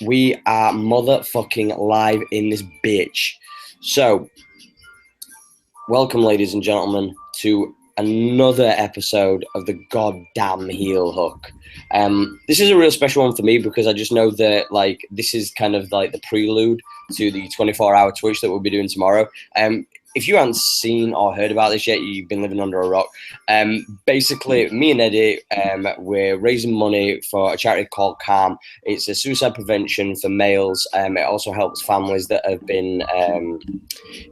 We are motherfucking live in this bitch. So, welcome, ladies and gentlemen, to another episode of the goddamn heel hook. This is a real special one for me because I just know that, like, this is kind of like the prelude to the 24-hour Twitch that we'll be doing tomorrow. If you haven't seen or heard about this yet, you've been living under a rock. Basically, me and Eddie, we're raising money for a charity called Calm. It's a suicide prevention for males. It also helps families that have been,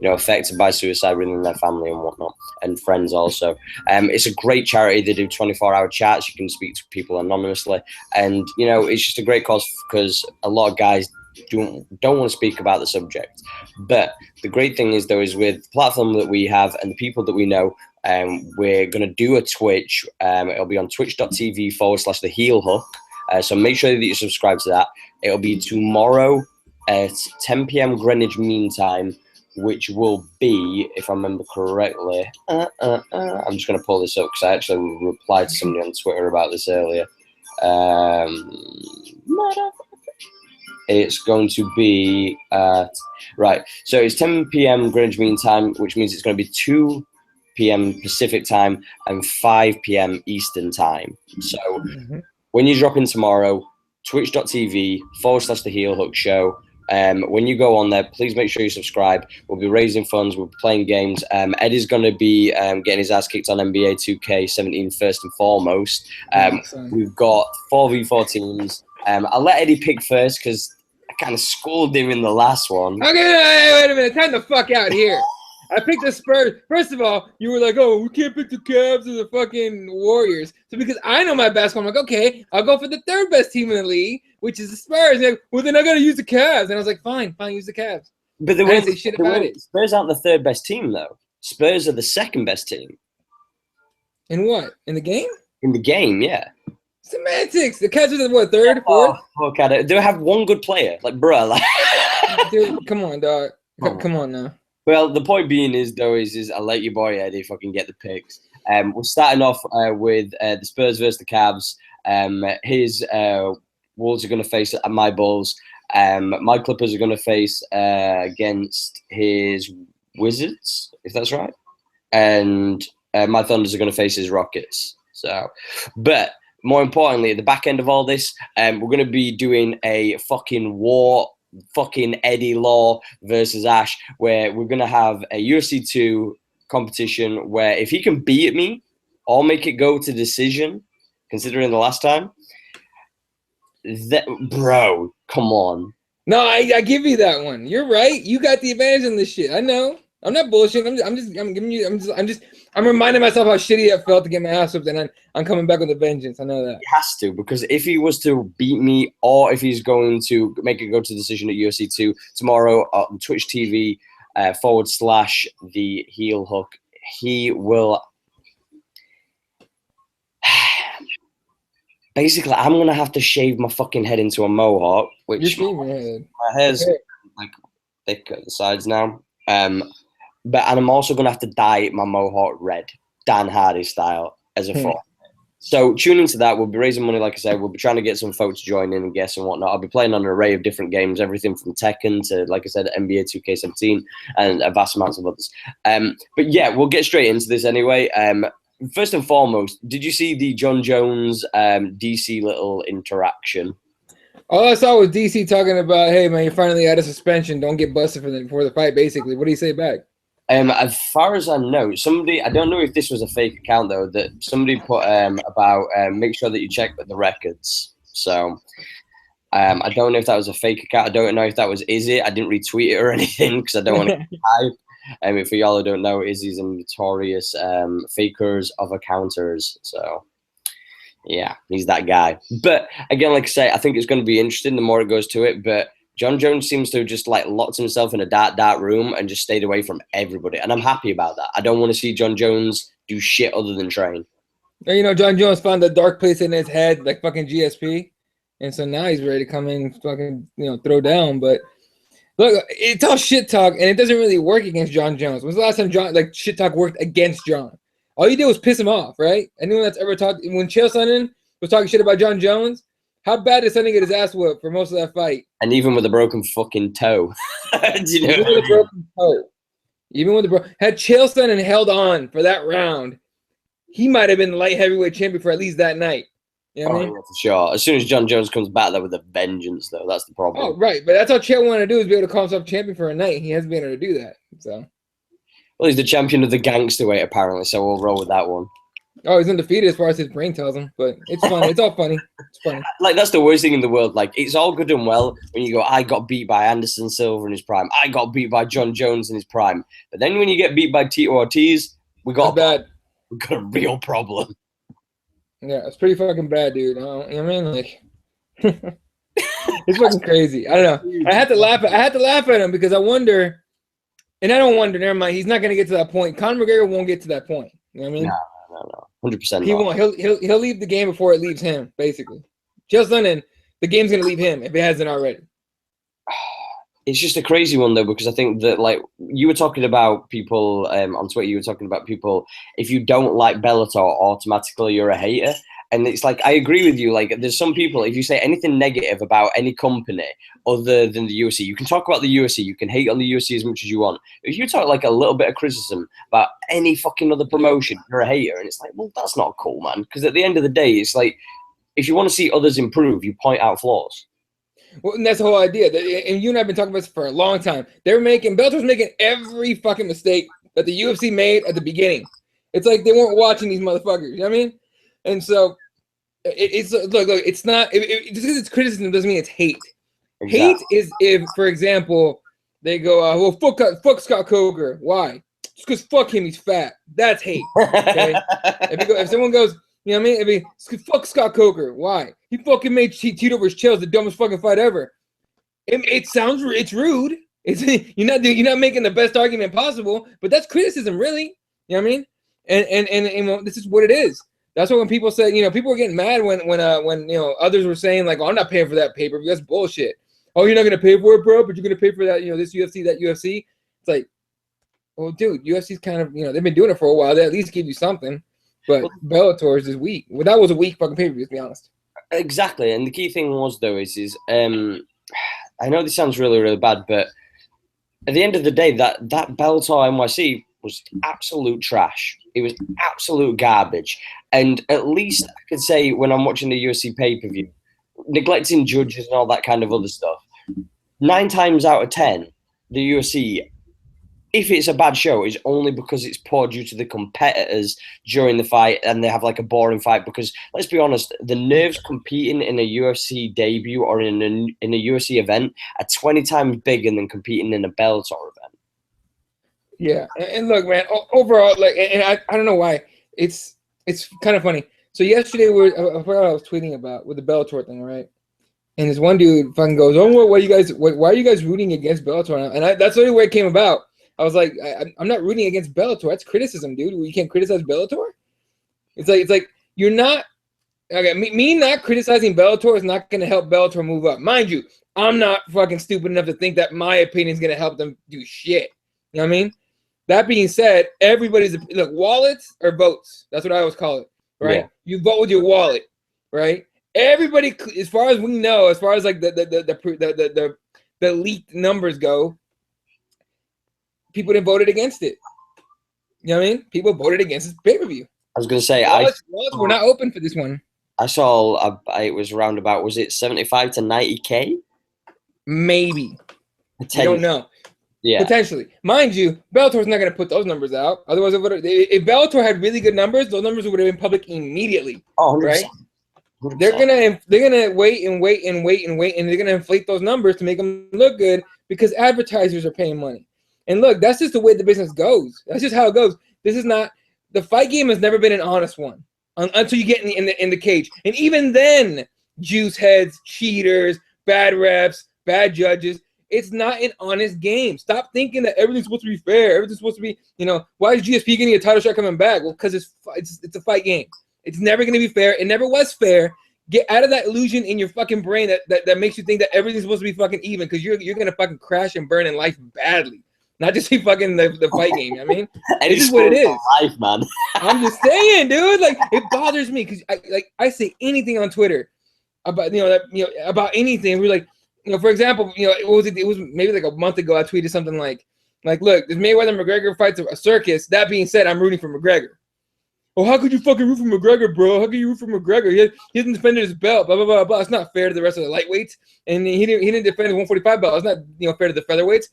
affected by suicide within their family and whatnot, and friends also. It's a great charity. They do 24-hour chats. You can speak to people anonymously, and it's just a great cause because a lot of guys don't want to speak about the subject. But the great thing is, though, is with the platform that we have and the people that we know, we're going to do a Twitch. It'll be on twitch.tv/the heel hook. So make sure that you subscribe to that. It'll be tomorrow at 10 p.m. Greenwich Mean Time, which will be, if I remember correctly, I'm just going to pull this up because I actually replied to somebody on Twitter about this earlier. It's going to be right. So it's 10 p.m. Greenwich Mean Time, which means it's going to be 2 p.m. Pacific time and 5 p.m. Eastern time. So when you drop in tomorrow, twitch.tv/the heel hook show. When you go on there, please make sure you subscribe. We'll be raising funds. We'll be playing games. Eddie's going to be getting his ass kicked on NBA 2K17 first and foremost. We've got 4v4 teams. I'll let Eddie pick first because I kind of schooled him in the last one. Okay, wait a minute. Time the fuck out here. I picked the Spurs. First of all, you were like, oh, we can't pick the Cavs or the fucking Warriors. So because I know my basketball, I'm like, okay, I'll go for the third best team in the league, which is the Spurs. Like, well, then I got to use the Cavs. And I was like, fine, use the Cavs. But I didn't say shit about it. Spurs aren't the third best team, though. Spurs are the second best team. In what? In the game? In the game, yeah. Semantics. The Cavs are the what, third, fourth? Oh, okay. They have one good player. Like, bruh. Like... Dude, come on, dog. Come on now. Well, the point being is I'll let your boy Eddie fucking get the picks. We're starting off with the Spurs versus the Cavs. His Wolves are going to face my Bulls. My Clippers are going to face against his Wizards, if that's right. And my Thunders are going to face his Rockets. So, but more importantly, at the back end of all this, we're going to be doing a fucking war. Fucking Eddie Law versus Ash, where we're gonna have a UFC 2 competition where if he can beat me or make it go to decision, considering the last time, that bro, come on. No, I give you that one. You're right. You got the advantage in this shit. I know. I'm not bullshitting. I'm reminding myself how shitty it felt to get my ass whipped, and I'm coming back with a vengeance. I know that. He has to, because if he was to beat me, or if he's going to make it go to decision at UFC 2 tomorrow on Twitch TV /the heel hook, he will. Basically, I'm gonna have to shave my fucking head into a mohawk, which my hair's like thick at the sides now. But I'm also going to have to dye my mohawk red, Dan Hardy style, as a form. So tune into that. We'll be raising money, like I said. We'll be trying to get some folks to join in and guess and whatnot. I'll be playing on an array of different games, everything from Tekken to, like I said, NBA 2K17 and a vast amounts of others. But yeah, we'll get straight into this anyway. First and foremost, did you see the John Jones DC little interaction? All I saw was DC talking about, hey, man, you finally out of suspension. Don't get busted for the fight, basically. What do you say back? As far as I know, I don't know if this was a fake account, though, that somebody put about make sure that you check the records. So I don't know if that was a fake account. I don't know if that was Izzy. I didn't retweet it or anything because I don't want to hype. For y'all who don't know, Izzy's a notorious fakers of accounters. So yeah, he's that guy. But again, like I say, I think it's going to be interesting the more it goes to it. But John Jones seems to have just like locked himself in a dark room and just stayed away from everybody. And I'm happy about that. I don't want to see John Jones do shit other than train. John Jones found a dark place in his head, like fucking GSP. And so now he's ready to come in and fucking, throw down. But look, it's all shit talk, and it doesn't really work against John Jones. When's the last time shit talk worked against John? All you did was piss him off, right? Anyone that's ever talked, when Chael Sonnen was talking shit about John Jones, How bad did Sonny get his ass whooped for most of that fight? And even with a broken fucking toe. Do you know? Even with a broken toe. Even with the had Chaelson and held on for that round, he might have been the light heavyweight champion for at least that night. You know what I mean? Yeah, for sure. As soon as John Jones comes back there with a vengeance, though, that's the problem. Oh, right. But that's all Chael wanted to do is be able to call himself champion for a night. He hasn't been able to do that. So. Well, he's the champion of the gangster weight, apparently, so we'll roll with that one. Oh, he's undefeated as far as his brain tells him, but it's funny. It's all funny. It's funny. Like, that's the worst thing in the world. Like, it's all good and well when you go, I got beat by Anderson Silva in his prime. I got beat by John Jones in his prime. But then when you get beat by Tito Ortiz, we got a real problem. Yeah, it's pretty fucking bad, dude. You know what I mean? Like, it's fucking crazy. I don't know. I had to laugh at him because I wonder, and I don't wonder. Never mind. He's not gonna get to that point. Conor McGregor won't get to that point. You know what I mean? No. 100%. He won't. He'll leave the game before it leaves him. Basically, just then the game's gonna leave him if it hasn't already. It's just a crazy one, though, because I think that, like, you were talking about people on Twitter, you were talking about people, if you don't like Bellator, automatically you're a hater. And it's like, I agree with you. Like, there's some people, if you say anything negative about any company other than the UFC, you can talk about the UFC, you can hate on the UFC as much as you want. If you talk, like, a little bit of criticism about any fucking other promotion, you're a hater. And it's like, well, that's not cool, man. Because at the end of the day, it's like, if you want to see others improve, you point out flaws. Well, and that's the whole idea. And you and I have been talking about this for a long time. Bellator's making every fucking mistake that the UFC made at the beginning. It's like they weren't watching these motherfuckers. You know what I mean? And so it's look. It's not just because it's criticism doesn't mean it's hate. Exactly. Hate is if, for example, they go, well, fuck Scott Coker. Why? Just because fuck him, he's fat. That's hate. Okay? if someone goes, you know what I mean? Fuck Scott Coker. Why? He fucking made Tito vs. Chael the dumbest fucking fight ever. It's rude. You're not making the best argument possible, but that's criticism, really. You know what I mean? And this is what it is. That's why when people said, people were getting mad when others were saying like, oh, I'm not paying for that pay-per-view. That's bullshit. Oh, you're not gonna pay for it, bro, but you're gonna pay for that, this UFC, that UFC. It's like, well, dude, UFC's kind of, they've been doing it for a while. They at least give you something. But Bellator is weak. Well, that was a weak fucking pay-per-view, to be honest. Exactly. And the key thing was, though, is I know this sounds really, really bad, but at the end of the day, that Bellator NYC was absolute trash. It was absolute garbage. And at least I could say when I'm watching the UFC pay-per-view, neglecting judges and all that kind of other stuff, 9 times out of 10, the UFC, if it's a bad show, it's only because it's poor due to the competitors during the fight and they have like a boring fight. Because let's be honest, the nerves competing in a UFC debut or in a UFC event are 20 times bigger than competing in a Bellator event. Yeah, and look, man, overall, like, and I don't know why, it's kind of funny. So yesterday, I forgot what I was tweeting about with the Bellator thing, right? And this one dude fucking goes, "Oh, why are you guys rooting against Bellator?" And that's the only way it came about. I was like, I'm not rooting against Bellator. That's criticism, dude. You can't criticize Bellator. It's like you're not. Okay, me not criticizing Bellator is not going to help Bellator move up. Mind you, I'm not fucking stupid enough to think that my opinion is going to help them do shit. You know what I mean? That being said, everybody's look, wallets or votes. That's what I always call it, right? Yeah. You vote with your wallet, right? Everybody, as far as we know, as far as like the leaked numbers go, people didn't voted against it. You know what I mean? People voted against this pay-per-view. I was going to say, we're not open for this one. I saw it was around about, was it 75 to 90K? Maybe. I don't know. Yeah. Potentially. Mind you, Bellator's not going to put those numbers out. Otherwise, if Bellator had really good numbers, those numbers would have been public immediately. Oh, 100%. Right? 100%. They're gonna wait, and they're gonna inflate those numbers to make them look good because advertisers are paying money. And look, that's just the way the business goes. That's just how it goes. This is not the fight game has never been an honest one until you get in the cage. And even then, juice heads, cheaters, bad refs, bad judges. It's not an honest game. Stop thinking that everything's supposed to be fair. Everything's supposed to be, why is GSP getting a title shot coming back? Well, because it's a fight game. It's never going to be fair. It never was fair. Get out of that illusion in your fucking brain that makes you think that everything's supposed to be fucking even because you're going to fucking crash and burn in life badly. Not just be fucking the fight game. I mean, this is what it is. Life, man. I'm just saying, dude. Like, it bothers me because I say anything on Twitter. about about anything. We're like, for example, it was maybe like a month ago. I tweeted something like, look, this Mayweather McGregor fight's a circus. That being said, I'm rooting for McGregor. Oh, how could you fucking root for McGregor, bro? How could you root for McGregor? He hasn't defended his belt. Blah blah blah blah. It's not fair to the rest of the lightweights, and he didn't defend his 145 belt. It's not fair to the featherweights.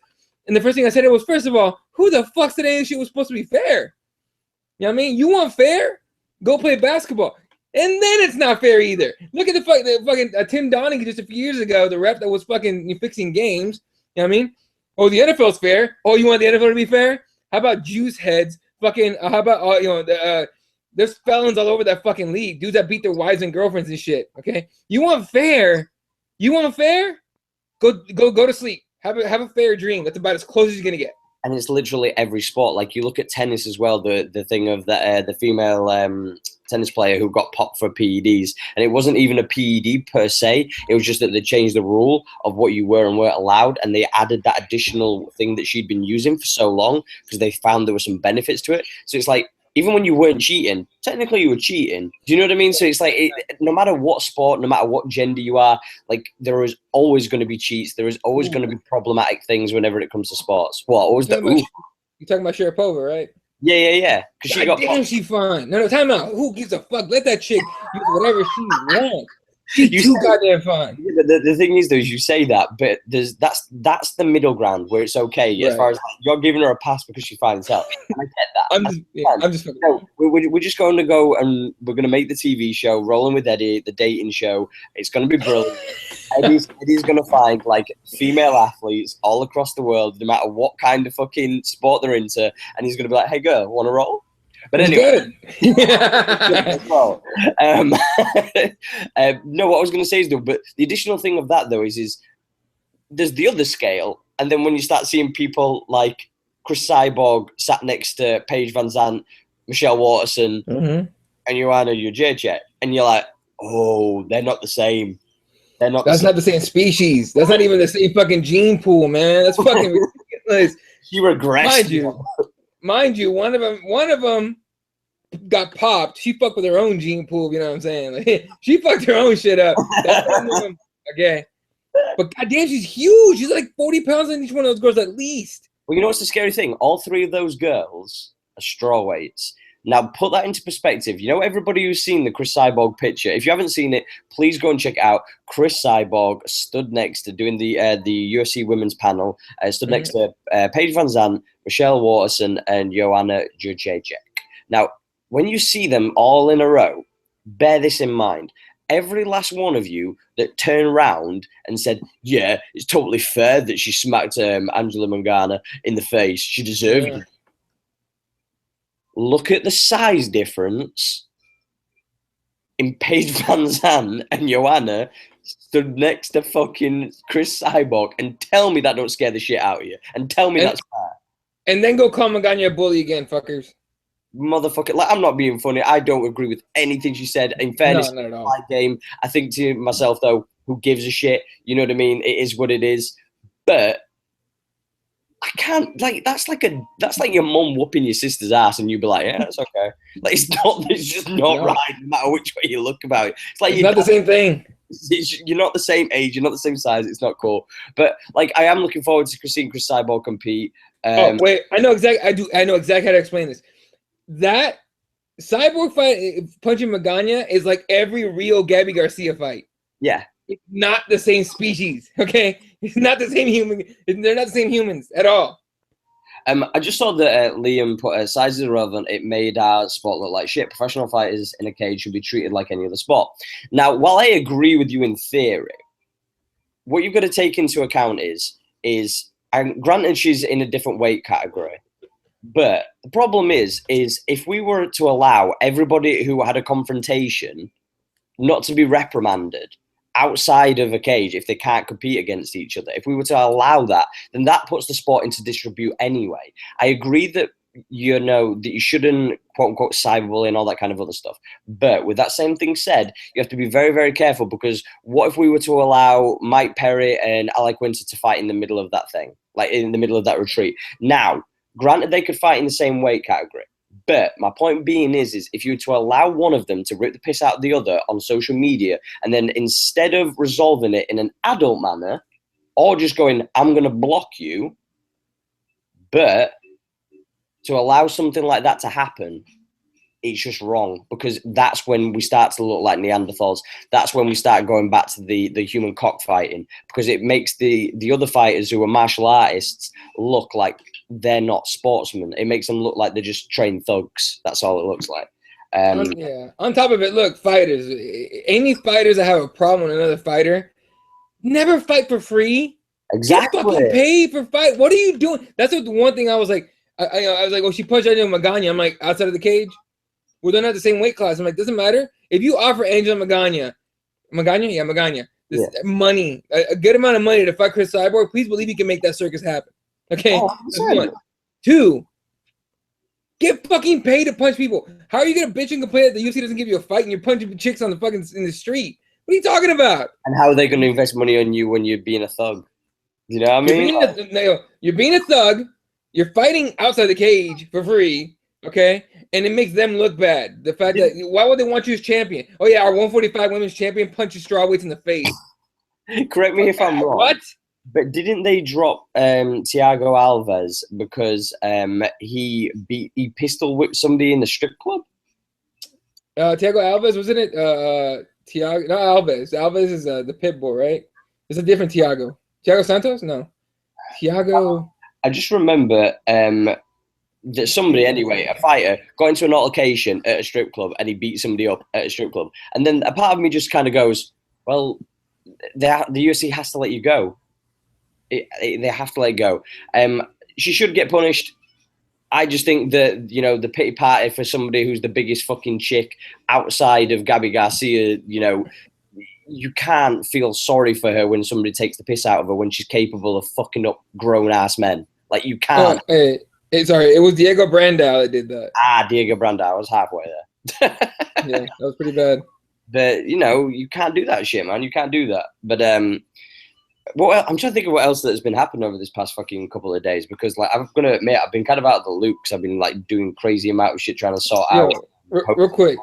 And the first thing I said was, first of all, who the fuck said any shit was supposed to be fair? You know what I mean? You want fair? Go play basketball. And then it's not fair either. Look at the fucking Tim Donaghy just a few years ago, the ref that was fucking fixing games. You know what I mean? Oh, the NFL's fair. Oh, you want the NFL to be fair? How about juice heads? Fucking, how about, there's felons all over that fucking league. Dudes that beat their wives and girlfriends and shit. Okay? You want fair? You want fair? Go to sleep. Have a fair dream. That's about as close as you're going to get. And it's literally every sport. Like, you look at tennis as well, the thing of the female tennis player who got popped for PEDs. And it wasn't even a PED per se. It was just that they changed the rule of what you were and weren't allowed. And they added that additional thing that she'd been using for so long because they found there were some benefits to it. So it's like, even when you weren't cheating, technically you were cheating. Do you know what I mean? So it's like, no matter what sport, no matter what gender you are, like, there is always going to be cheats. There is always going to be problematic things whenever it comes to sports. What? Always you're talking about Sharapova, right? Yeah. Because she got damn, she fine. No, time out. Who gives a fuck? Let that chick use whatever she wants. She's too goddamn fine. The thing is, though, is you say that, but that's the middle ground where it's okay, right, as far as you're giving her a pass because she finds out. And I get that. I'm just we're just going to go and we're going to make the TV show, Rolling with Eddie, the dating show. It's going to be brilliant. Eddie's going to find like female athletes all across the world, no matter what kind of fucking sport they're into, and he's going to be like, "Hey, girl, want to roll?" But anyway, no, what I was going to say is, though, but the additional thing of that, though, is there's the other scale. And then when you start seeing people like Chris Cyborg sat next to Paige Van Zandt, Michelle Waterson, and Joanna Jędrzejczyk, and you're like, oh, they're not the same. That's not the same species. That's not even the same fucking gene pool, man. That's fucking ridiculous. She regressed. Mind you, one of them got popped. She fucked with her own gene pool. You know what I'm saying? Like, she fucked her own shit up. Okay, but goddamn, she's huge. She's like 40 pounds on each one of those girls at least. Well, you know what's the scary thing? All three of those girls are strawweights. Now, put that into perspective. You know, everybody who's seen the Chris Cyborg picture, if you haven't seen it, please go and check it out. Chris Cyborg stood next to doing the UFC women's panel, stood next to Paige Van Zandt, Michelle Waterson, and Joanna Jędrzejczyk. Now, when you see them all in a row, bear this in mind. Every last one of you that turned around and said, yeah, it's totally fair that she smacked Angela Mangana in the face. She deserved it. Look at the size difference in Paige Van Zandt and Joanna stood next to fucking Chris Cyborg, and tell me that don't scare the shit out of you. And tell me that's fair. And then go call Magana a bully again, fuckers. Motherfucker. Like, I'm not being funny. I don't agree with anything she said. In fairness, not at all. My game. I think to myself, though, who gives a shit? You know what I mean? It is what it is. But I can't, like, that's like your mum whooping your sister's ass and you'd be like, yeah, that's okay. Like, it's just not right, no matter which way you look about it. It's like, it's not the same thing. You're not the same age, you're not the same size, it's not cool. But like, I am looking forward to seeing Chris Cyborg compete. Wait, I know exactly how to explain this. That Cyborg fight punching Magana is like every real Gabby Garcia fight. Yeah. It's not the same species, okay? It's not the same human. They're not the same humans at all. I just saw that Liam put size is irrelevant. It made our sport look like shit. Professional fighters in a cage should be treated like any other sport. Now, while I agree with you in theory, what you've got to take into account is and granted she's in a different weight category, but the problem is if we were to allow everybody who had a confrontation not to be reprimanded outside of a cage if they can't compete against each other, if we were to allow that, then that puts the sport into disrepute anyway. I agree that, you know, that you shouldn't quote unquote cyberbully and all that kind of other stuff. But with that same thing said, you have to be very, very careful, because what if we were to allow Mike Perry and Alec Winter to fight in the middle of that thing, like in the middle of that retreat? Now, granted, they could fight in the same weight category, But my point being is if you were to allow one of them to rip the piss out of the other on social media, and then instead of resolving it in an adult manner, or just going, I'm going to block you, but to allow something like that to happen, it's just wrong, because that's when we start to look like Neanderthals. That's when we start going back to the human cockfighting, because it makes the other fighters who are martial artists look like they're not sportsmen. It makes them look like they're just trained thugs. That's all it looks like. Yeah. On top of it, look, fighters, any fighters that have a problem with another fighter, never fight for free. Exactly. Get fucking paid for fight. What are you doing? That's what the one thing I was like. I was like, well, she punched Angel Magana. I'm like, outside of the cage. Well, they're not the same weight class. I'm like, doesn't matter. If you offer Angel Magana, this money, a good amount of money to fight Chris Cyborg, please believe you can make that circus happen. Okay? That's one. Two, get fucking paid to punch people. How are you gonna bitch and complain that the UFC doesn't give you a fight and you're punching chicks on the fucking in the street? What are you talking about? And how are they gonna invest money on you when you're being a thug? You know what I mean? You're being a thug. You're fighting outside the cage for free. Okay, and it makes them look bad. The fact that why would they want you as champion? Oh yeah, our 145 women's champion punches strawweights in the face. Correct me if I'm wrong. What? But didn't they drop Thiago Alves because he pistol whipped somebody in the strip club? Thiago Alves, wasn't it? Thiago, no, Alves. Alves is the pit bull, right? It's a different Thiago. Thiago Santos? No. Thiago. I just remember that somebody, anyway, a fighter, got into an altercation at a strip club and he beat somebody up at a strip club. And then a part of me just kind of goes, well, the UFC has to let you go. They have to let go. She should get punished. I just think that, you know, the pity party for somebody who's the biggest fucking chick outside of Gabby Garcia, you know, you can't feel sorry for her when somebody takes the piss out of her when she's capable of fucking up grown-ass men. Like, you can't. Sorry, it was Diego Brandao that did that. Diego Brandao. I was halfway there. Yeah, that was pretty bad. But, you know, you can't do that shit, man. You can't do that. But well, I'm trying to think of what else that has been happening over this past fucking couple of days, because, like, I'm going to admit, I've been kind of out of the loop because I've been, like, doing crazy amount of shit trying to sort out. Real quick.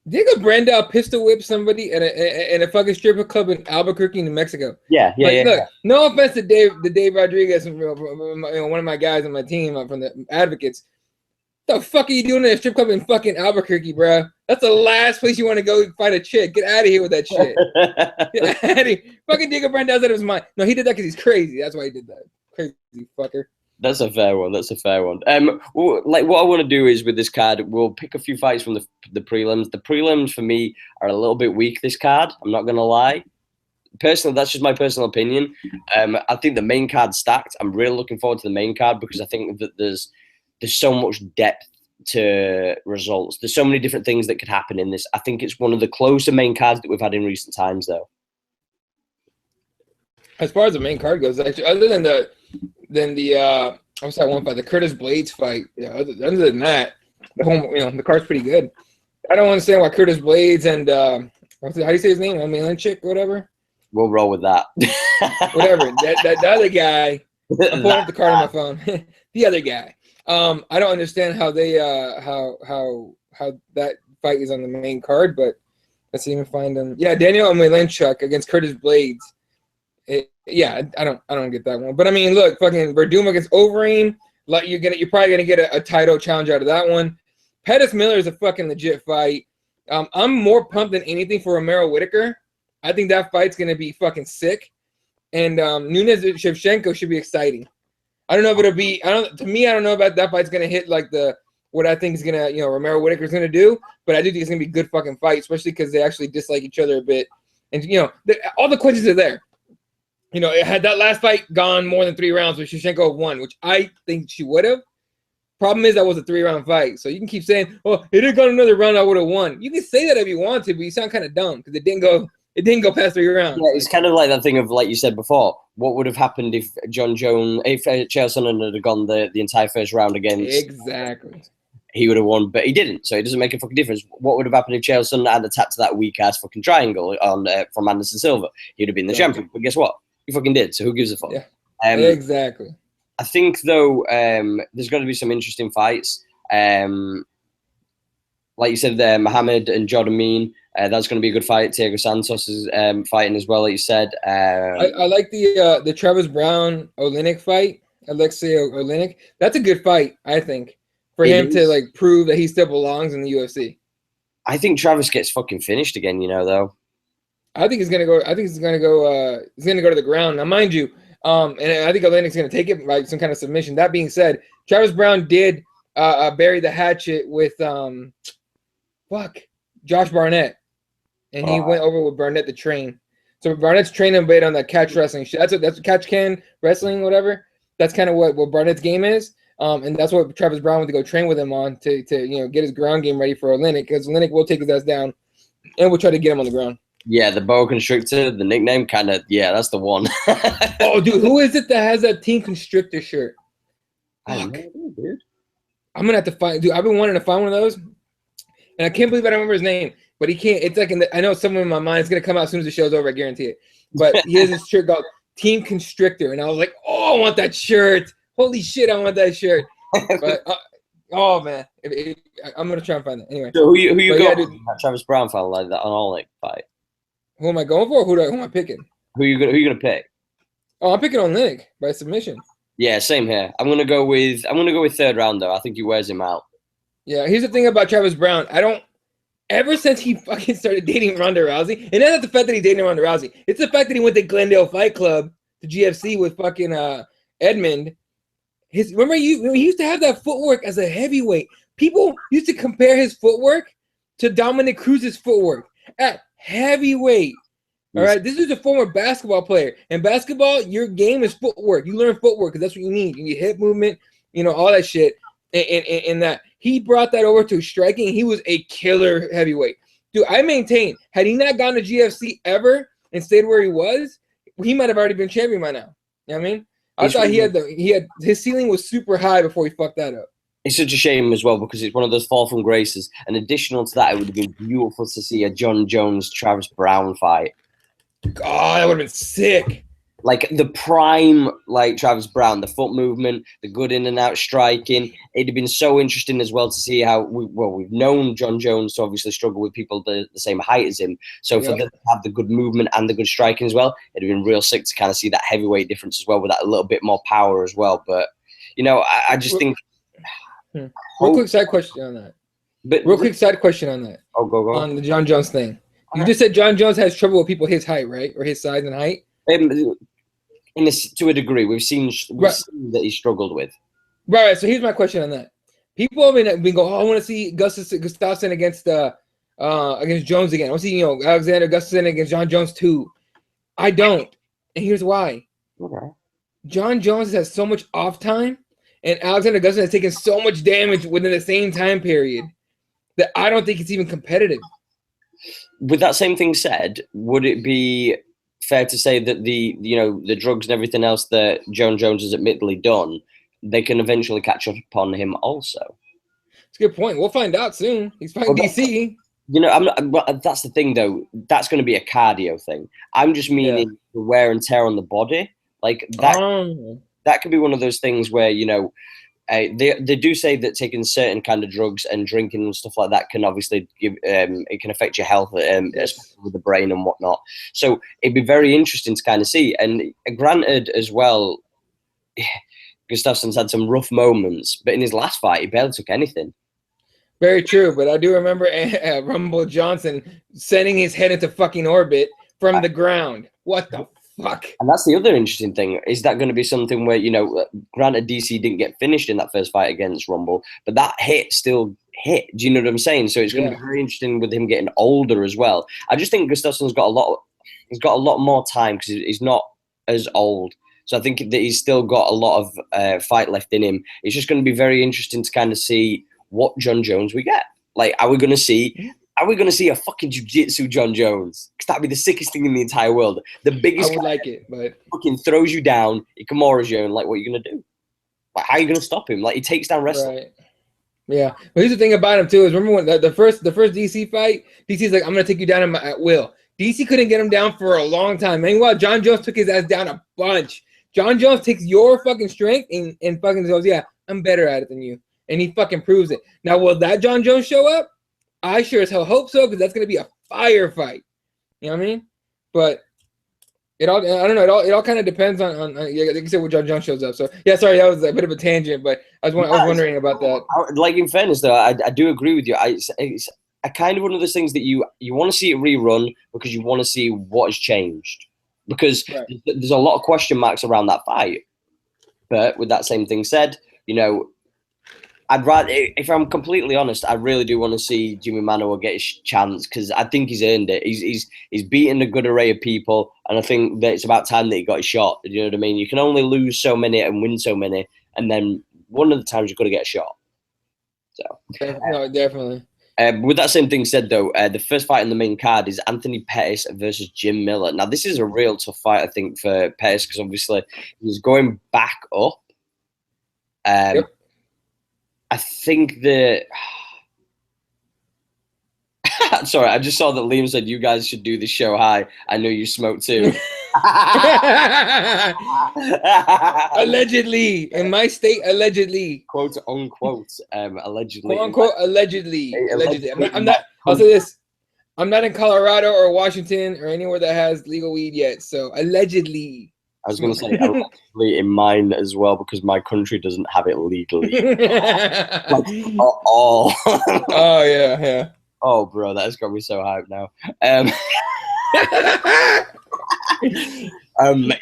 Diego Brandao pistol whipped somebody in a fucking stripper club in Albuquerque, New Mexico. Yeah. Look, no offense to Dave Rodriguez, one of my guys on my team from the Advocates. What the fuck are you doing in a strip club in fucking Albuquerque, bro? That's the last place you want to go find a chick. Get out of here with that shit. Get out of here. Fucking Diego Brandao out of his mind. No, he did that because he's crazy. That's why he did that. Crazy fucker. That's a fair one. That's a fair one. Well, like, what I want to do is with this card, we'll pick a few fights from the prelims. The prelims for me are a little bit weak. This card, I'm not gonna lie. Personally, that's just my personal opinion. I think the main card's stacked. I'm really looking forward to the main card because I think that there's so much depth to results. There's so many different things that could happen in this. I think it's one of the closer main cards that we've had in recent times, though. As far as the main card goes, actually, other than the what's that one fight? The Curtis Blaydes fight. Yeah, other than that, the card's pretty good. I don't understand why Curtis Blaydes and how do you say his name? Omielanczuk, whatever. We'll roll with that. Whatever. The other guy. I'm pulling up the card on my phone. The other guy. I don't understand how they how that fight is on the main card, but let's even find them. Yeah, Daniel Omielanczuk against Curtis Blaydes. I don't get that one. But I mean, look, fucking Werdum against Overeem. Like you're probably gonna get a title challenge out of that one. Pettis Miller is a fucking legit fight. I'm more pumped than anything for Romero Whittaker. I think that fight's gonna be fucking sick. And Nunes VS Shevchenko should be exciting. I don't know if it'll be. I don't know about that fight's gonna hit like what I think is gonna Romero Whittaker's gonna do. But I do think it's gonna be a good fucking fight, especially because they actually dislike each other a bit. And all the questions are there. Had that last fight gone more than 3 rounds, with Shevchenko won, which I think she would have. Problem is that was a 3-round fight. So you can keep saying, "Oh, it didn't go another round, I would have won." You can say that if you want to, but you sound kind of dumb because it didn't go past 3 rounds. Yeah, it's kind of like that thing of, like you said before, what would have happened if Chael Sonnen had gone the entire first round against? Exactly. He would have won, but he didn't. So it doesn't make a fucking difference. What would have happened if Chael Sonnen had attacked that weak ass fucking triangle from Anderson Silva? He'd have been the champion. But guess what? He fucking did. So who gives a fuck? Yeah. Exactly. I think though, there's going to be some interesting fights. Like you said there, Muhammad and Jordan, that's going to be a good fight. Thiago Santos is fighting as well, like you said. I like the Travis Browne Oliynyk fight. Alexei Oliynyk. That's a good fight, I think, for him to like prove that he still belongs in the UFC. I think Travis gets fucking finished again, though. I think he's gonna go. I think he's gonna go. He's gonna go to the ground. Now, mind you, and I think Olynyk's gonna take it by some kind of submission. That being said, Travis Browne did bury the hatchet with Josh Barnett, and he went over with Barnett to train. So Barnett's training based on that catch wrestling shit. That's catch can wrestling, whatever. That's kind of what Barnett's game is. And that's what Travis Browne went to go train with him on to get his ground game ready for Oliynyk, because Oliynyk will take his ass down, and we'll try to get him on the ground. Yeah, the boa constrictor, the nickname, that's the one. Oh, dude, who is it that has that Team Constrictor shirt? Fuck. Dude. I'm gonna have to find. Dude, I've been wanting to find one of those, and I can't believe I don't remember his name. But he can't. It's like I know someone in my mind. It's gonna come out as soon as the show's over. I guarantee it. But he has this shirt called Team Constrictor, and I was like, oh, I want that shirt. Holy shit, I want that shirt. But oh man, I'm gonna try and find it anyway. So who you got? Travis Browne felt like that on Oliynyk fight. Who am I going for? Who am I picking? Who you gonna pick? Oh, I'm picking Oliynyk by submission. Yeah, same here. I'm gonna go with third round though. I think he wears him out. Yeah, here's the thing about Travis Browne. Ever since he fucking started dating Ronda Rousey, and not the fact that he's dating Ronda Rousey, it's the fact that he went to Glendale Fight Club, to GFC with fucking Edmund. Remember he used to have that footwork as a heavyweight. People used to compare his footwork to Dominic Cruz's footwork at heavyweight. All right, this is a former basketball player. In basketball, your game is footwork. You learn footwork because that's what you need. You need hip movement, all that shit. And that he brought that over to striking. He was a killer heavyweight. Dude, I maintain, had he not gone to GFC ever and stayed where he was, he might have already been champion by now. You know what I mean? I thought he had his ceiling was super high before he fucked that up. It's such a shame as well because it's one of those fall from graces. And additional to that, it would have been beautiful to see a John Jones Travis Browne fight. God, that would have been sick. Like the prime, like Travis Browne, the foot movement, the good in and out striking. It'd have been so interesting as well to see how we've known John Jones to obviously struggle with people the same height as him. So for them to have the good movement and the good striking as well, it'd have been real sick to kind of see that heavyweight difference as well with that a little bit more power as well. But I just think. Real quick side question on that. Oh, go on the John Jones thing. You just said John Jones has trouble with people his height, right, or his size and height. To a degree, we've seen that he struggled with. Right. So here's my question on that. People have been going, I want to see Gustafsson against Jones again. I want to see Alexander Gustafsson against John Jones too. I don't, and here's why. Okay. John Jones has so much off time, and Alexander Gustafsson has taken so much damage within the same time period that I don't think it's even competitive. With that same thing said, would it be fair to say that the drugs and everything else that John Jones has admittedly done, they can eventually catch up upon him also? It's a good point. We'll find out soon. He's fighting DC. That's the thing though. That's going to be a cardio thing. I'm just meaning the wear and tear on the body. Like that. That could be one of those things where they do say that taking certain kind of drugs and drinking and stuff like that can obviously give it can affect your health, especially with the brain and whatnot. So it'd be very interesting to kind of see. And granted, as well, Gustafsson's had some rough moments, but in his last fight, he barely took anything. Very true, but I do remember Rumble Johnson sending his head into fucking orbit from the ground. What the fuck? And that's the other interesting thing. Is that going to be something where, granted DC didn't get finished in that first fight against Rumble, but that hit still hit. Do you know what I'm saying? So it's going to be very interesting with him getting older as well. I just think Gustafsson's got a lot more time because he's not as old. So I think that he's still got a lot of fight left in him. It's just going to be very interesting to kind of see what John Jones we get. Like, are we going to see a fucking jiu-jitsu John Jones? Because that'd be the sickest thing in the entire world. The biggest I would like it, but fucking throws you down, he Kimura's you, and like, what are you going to do? Like, how are you going to stop him? Like, he takes down wrestling. Right. Yeah. But here's the thing about him, too, is remember when the first DC fight, DC's like, I'm going to take you down at will. DC couldn't get him down for a long time. Meanwhile, John Jones took his ass down a bunch. John Jones takes your fucking strength and fucking goes, yeah, I'm better at it than you. and he fucking proves it. Now, will that John Jones show up? I sure as hell hope so, because that's gonna be a firefight. You know what I mean? But I don't know. It all kind of depends on like you said, when John Jones shows up. So yeah, sorry, that was a bit of a tangent, but I was wondering about that. Like, in fairness, though, I do agree with you. It's a kind of one of those things that you want to see it rerun because you want to see what has changed. Because there's a lot of question marks around that fight. But with that same thing said, you know, I'd rather, if I'm completely honest, I really do want to see Jimmy Manuwa get his chance because I think he's earned it. He's beaten a good array of people, and I think that it's about time that he got his shot. You know what I mean? You can only lose so many and win so many, and then one of the times you've got to get a shot. So, no, definitely. With that same thing said, though, the first fight in the main card is Anthony Pettis versus Jim Miller. Now, this is a real tough fight, I think, for Pettis because obviously he's going back up. Yep. I think that. Sorry, I just saw that Liam said you guys should do this show high. I know you smoke too. Allegedly, in my state, allegedly, quote unquote, allegedly, quote unquote, allegedly. I'm not. I'll say this: I'm not in Colorado or Washington or anywhere that has legal weed yet. So allegedly. I was going to say allegedly in mine as well because my country doesn't have it legally. Like, oh yeah. Oh, bro, that's got me so hyped now.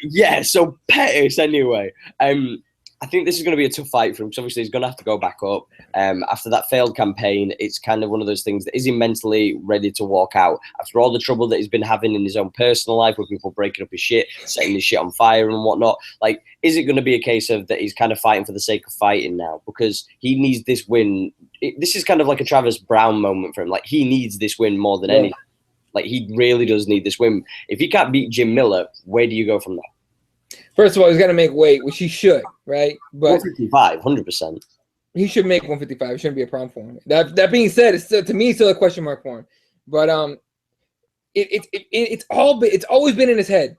Yeah, so Pettis anyway. I think this is going to be a tough fight for him because obviously he's going to have to go back up. After that failed campaign, it's kind of one of those things that is he mentally ready to walk out after all the trouble that he's been having in his own personal life with people breaking up his shit, setting his shit on fire and whatnot. Like, is it going to be a case of that he's kind of fighting for the sake of fighting now because he needs this win? This is kind of like a Travis Browne moment for him. Like, he needs this win more than anything. Like, he really does need this win. If he can't beat Jim Miller, where do you go from there? First of all, he's got to make weight, which he should, right? But 155, 100%. He should make 155. It shouldn't be a problem for him. That being said, it's still, to me, still a question mark for him. But it's always been in his head.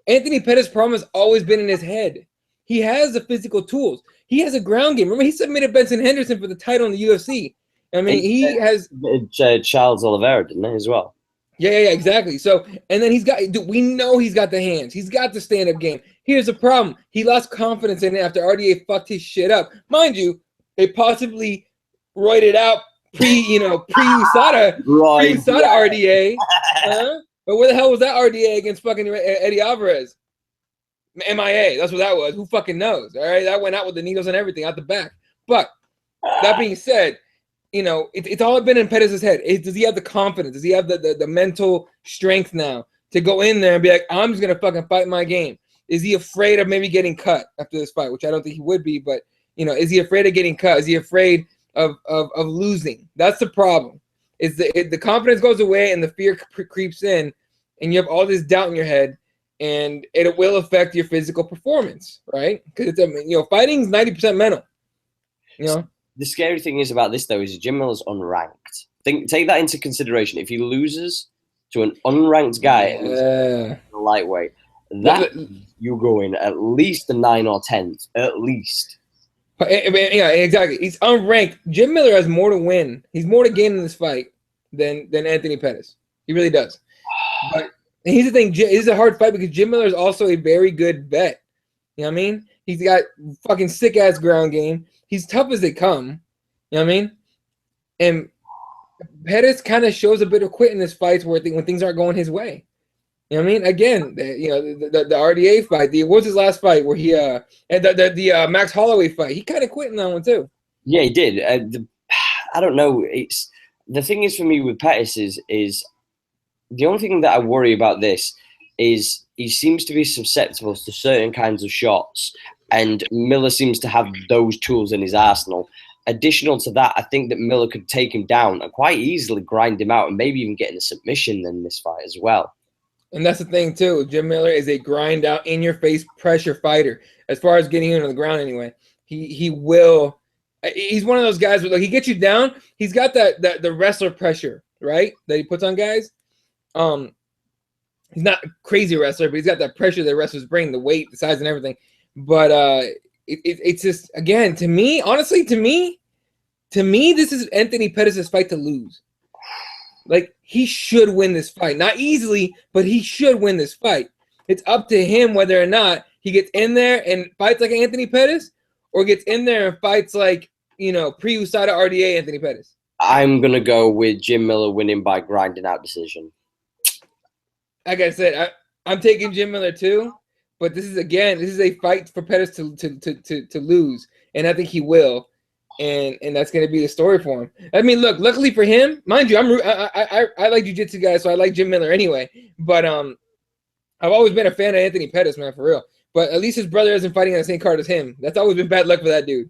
Anthony Pettis' problem has always been in his head. He has the physical tools. He has a ground game. Remember, he submitted Benson Henderson for the title in the UFC. I mean, he has Charles Oliveira, didn't he, as well? Yeah, exactly. So, and then we know he's got the hands. He's got the stand-up game. Here's the problem. He lost confidence in it after RDA fucked his shit up. Mind you, they possibly roided out pre-USADA RDA. But where the hell was that RDA against fucking Eddie Alvarez? MIA. That's what that was. Who fucking knows? All right, that went out with the needles and everything out the back. But that being said, you know, it's all been in Pettis' head. Does he have the confidence? Does he have the mental strength now to go in there and be like, I'm just going to fucking fight my game? Is he afraid of maybe getting cut after this fight, which I don't think he would be, but, you know, is he afraid of getting cut? Is he afraid of losing? That's the problem. Is the confidence goes away and the fear creeps in, and you have all this doubt in your head, and it will affect your physical performance, right? Because it's, you know, fighting is 90% mental, you know? The scary thing is about this, though, is Jim Miller's unranked. Take that into consideration. If he loses to an unranked guy in the lightweight, you go in at least the 9 or 10th, at least. Yeah, exactly. He's unranked. Jim Miller has more to win. He's more to gain in this fight than Anthony Pettis. He really does. But here's the thing. This is a hard fight because Jim Miller is also a very good vet. You know what I mean? He's got fucking sick-ass ground game. He's tough as they come. You know what I mean? And Pettis kind of shows a bit of quit in this fight when things aren't going his way. You know what I mean? Again, the RDA fight. What was his last fight where he and the Max Holloway fight? He kind of quit in that one too. Yeah, he did. I don't know. It's the thing is for me with Pettis is the only thing that I worry about this is he seems to be susceptible to certain kinds of shots. And Miller seems to have those tools in his arsenal. Additional to that, I think that Miller could take him down and quite easily grind him out and maybe even get in a submission in this fight as well. And that's the thing, too. Jim Miller is a grind out, in-your-face pressure fighter. As far as getting him on the ground anyway. He will. He's one of those guys where, like, he gets you down. He's got the wrestler pressure, right, that he puts on guys. He's not a crazy wrestler, but he's got that pressure that wrestlers bring, the weight, the size, and everything. But it's just, again, honestly, to me, To me, this is Anthony Pettis' fight to lose. Like, he should win this fight. Not easily, but he should win this fight. It's up to him whether or not he gets in there and fights like Anthony Pettis or gets in there and fights like, you know, pre-USADA RDA Anthony Pettis. I'm going to go with Jim Miller winning by grinding out decision. Like I said, I'm taking Jim Miller too, but this is a fight for Pettis to lose, and I think he will. And that's going to be the story for him. I mean, look, luckily for him, mind you, I like jiu-jitsu guys, so I like Jim Miller anyway. But I've always been a fan of Anthony Pettis, man, for real. But at least his brother isn't fighting on the same card as him. That's always been bad luck for that dude.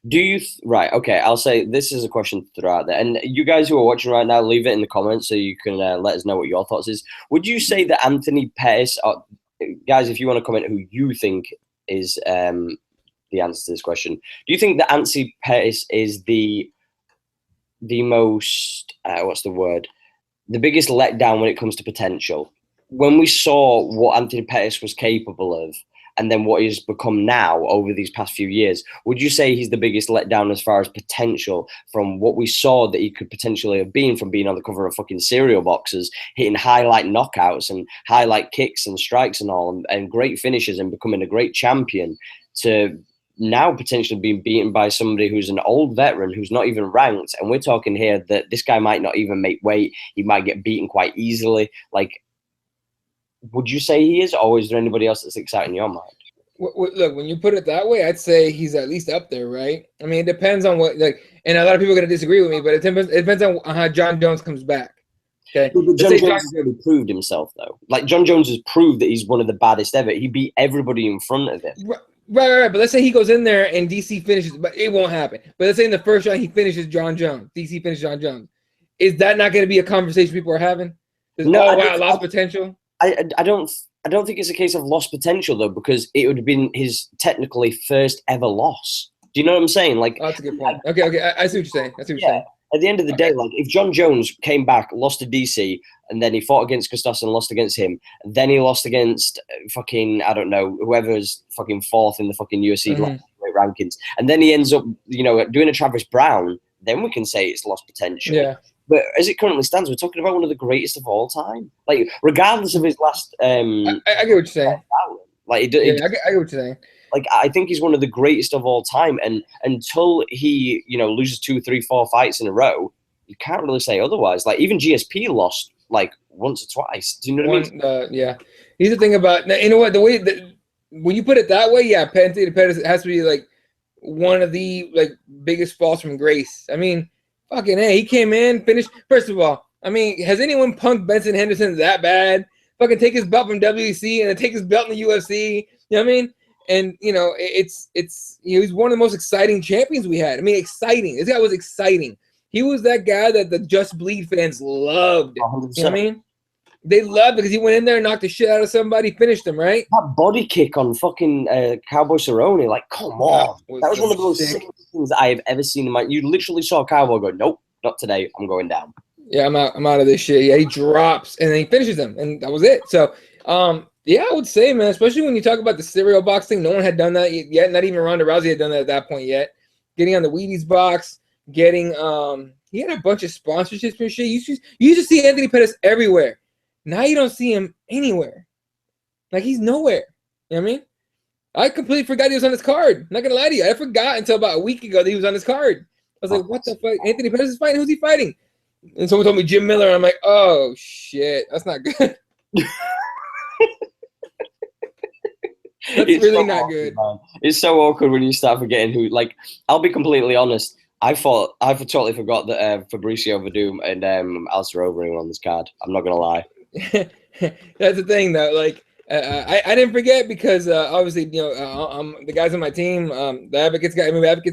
Do you right? Okay, I'll say this is a question to throw out there, and you guys who are watching right now, leave it in the comments so you can let us know what your thoughts is. Would you say that Anthony Pettis, guys, if you want to comment who you think is the answer to this question, do you think that Anthony Pettis is the most what's the word? The biggest letdown when it comes to potential? When we saw what Anthony Pettis was capable of, and then what he's become now over these past few years, would you say he's the biggest letdown as far as potential from what we saw that he could potentially have been from being on the cover of fucking cereal boxes, hitting highlight knockouts and highlight kicks and strikes and all, and great finishes and becoming a great champion, to now potentially being beaten by somebody who's an old veteran who's not even ranked? And we're talking here that this guy might not even make weight. He might get beaten quite easily. Like, would you say he is, or is there anybody else that's exciting your mind? Look, when you put it that way, I'd say he's at least up there, right? I mean, it depends on what, like, and a lot of people are going to disagree with me, but it depends on how John Jones comes back. Okay. But John Jones has already proved himself, though. Like, John Jones has proved that he's one of the baddest ever. He beat everybody in front of him. Right. But let's say he goes in there and DC finishes, but it won't happen. But let's say in the first round he finishes John Jones. DC finishes John Jones. Is that not going to be a conversation people are having? No, lost potential. I don't think it's a case of lost potential though, because it would have been his technically first ever loss. Do you know what I'm saying? Like, that's a good point. Okay, I see what you're saying. I see what you're saying. At the end of the day, like, if John Jones came back, lost to DC, and then he fought against Gustafsson and lost against him, then he lost against fucking, I don't know, whoever's fucking fourth in the fucking UFC rankings, and then he ends up, you know, doing a Travis Browne, then we can say it's lost potential. Yeah. But as it currently stands, we're talking about one of the greatest of all time. Like, regardless of his last, I get what you're saying. Like, I get what you're saying. Like, I think he's one of the greatest of all time, and until he, you know, loses 2, 3, 4 fights in a row, you can't really say otherwise. Like, even GSP lost like once or twice. Do you know what I mean? Yeah. Here's the thing about, you know what, the way that when you put it that way, yeah, Anthony Pettis has to be like one of the like biggest falls from grace. I mean, fucking hey, he came in, finished. First of all, I mean, has anyone punked Benson Henderson that bad? Fucking take his belt from WEC and then take his belt in the UFC. You know what I mean? And you know, it's you know, he's one of the most exciting champions we had. I mean, exciting. This guy was exciting. He was that guy that the Just Bleed fans loved. 100%. You know what I mean? They loved because he went in there and knocked the shit out of somebody, finished him, right? That body kick on fucking Cowboy Cerrone, like, come on. That was one of the most sick things that I have ever seen in my. You literally saw Cowboy go, nope, not today. I'm going down. Yeah, I'm out of this shit. Yeah, he drops and then he finishes him, and that was it. So, yeah, I would say, man, especially when you talk about the cereal box thing, no one had done that yet. Not even Ronda Rousey had done that at that point yet. Getting on the Wheaties box, getting he had a bunch of sponsorships and shit. You used to see Anthony Pettis everywhere. Now you don't see him anywhere. Like, he's nowhere. You know what I mean? I completely forgot he was on his card. I'm not gonna lie to you. I forgot until about a week ago that he was on his card. I was like, what the fuck? Anthony Pettis is fighting? Who's he fighting? And someone told me Jim Miller. And I'm like, oh shit, that's not good. That's really so not good. Man. It's so awkward when you start forgetting who. Like, I'll be completely honest. I totally forgot that Fabricio Werdum and Alistair Overeem were on this card. I'm not gonna lie. That's the thing, though. Like, I didn't forget because obviously, you know, the guys on my team, the Advocates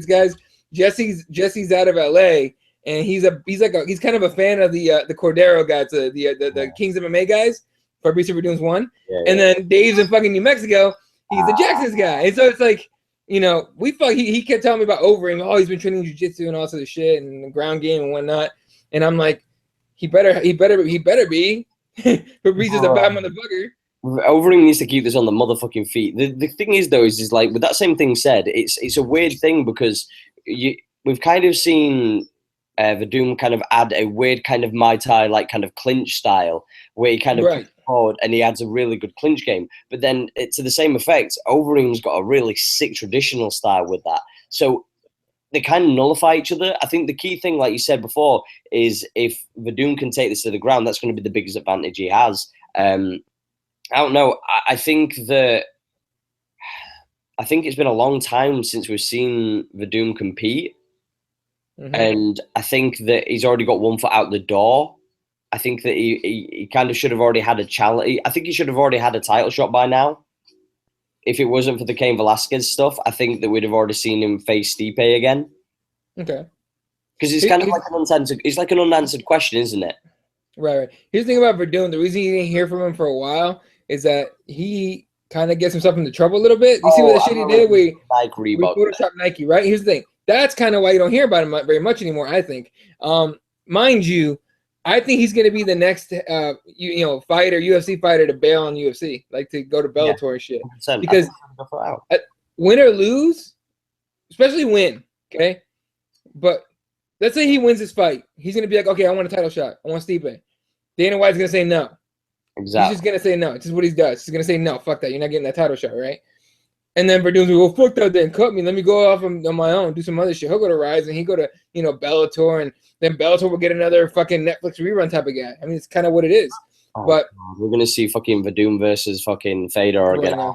guys. Jesse's out of LA, and he's kind of a fan of the Cordero guys, the Kings of MMA guys. Fabricio Werdum's one, and then Dave's in fucking New Mexico. He's the Jackson's guy, and so it's like, you know, he kept telling me about Overeem. Oh, he's been training jiu-jitsu and all sorts of shit and the ground game and whatnot. And I'm like, he better be. Fabricio's a bad motherfucker. Overeem needs to keep this on the motherfucking feet. The thing is, though, is like, with that same thing said, it's a weird thing because we've kind of seen Werdum kind of add a weird kind of Muay Thai like kind of clinch style where he kind of Right. puts forward and he adds a really good clinch game. But then to the same effect, Overeem's got a really sick traditional style with that. So they kind of nullify each other. I think the key thing, like you said before, is if Werdum can take this to the ground, that's going to be the biggest advantage he has. I don't know. I think it's been a long time since we've seen Werdum compete. Mm-hmm. And I think that he's already got one foot out the door. I think that he kind of should have already had a challenge. I think he should have already had a title shot by now. If it wasn't for the Cain Velasquez stuff, I think that we'd have already seen him face Stipe again. Okay. Because it's kind of like an unanswered question, isn't it? Right. Here's the thing about Werdum. The reason you didn't hear from him for a while is that he kind of gets himself into trouble a little bit. You see what the shit he did? We Photoshop Nike, right? Here's the thing. That's kind of why you don't hear about him very much anymore, I think. Mind you, I think he's going to be the next, fighter, UFC fighter to bail on UFC, like to go to Bellator and shit. Because win or lose, especially win, okay? But let's say he wins this fight. He's going to be like, okay, I want a title shot. I want Stipe. Dana White's going to say no. Exactly. He's just going to say no. It's just what he does. He's going to say, no, fuck that. You're not getting that title shot, right? And then Verdum's like, well, fuck that, then cut me. Let me go off on my own, do some other shit. He'll go to Rise and he go to, Bellator, and then Bellator will get another fucking Netflix rerun type of guy. I mean, it's kind of what it is. Oh, but God. We're gonna see fucking Werdum versus fucking Fedor again.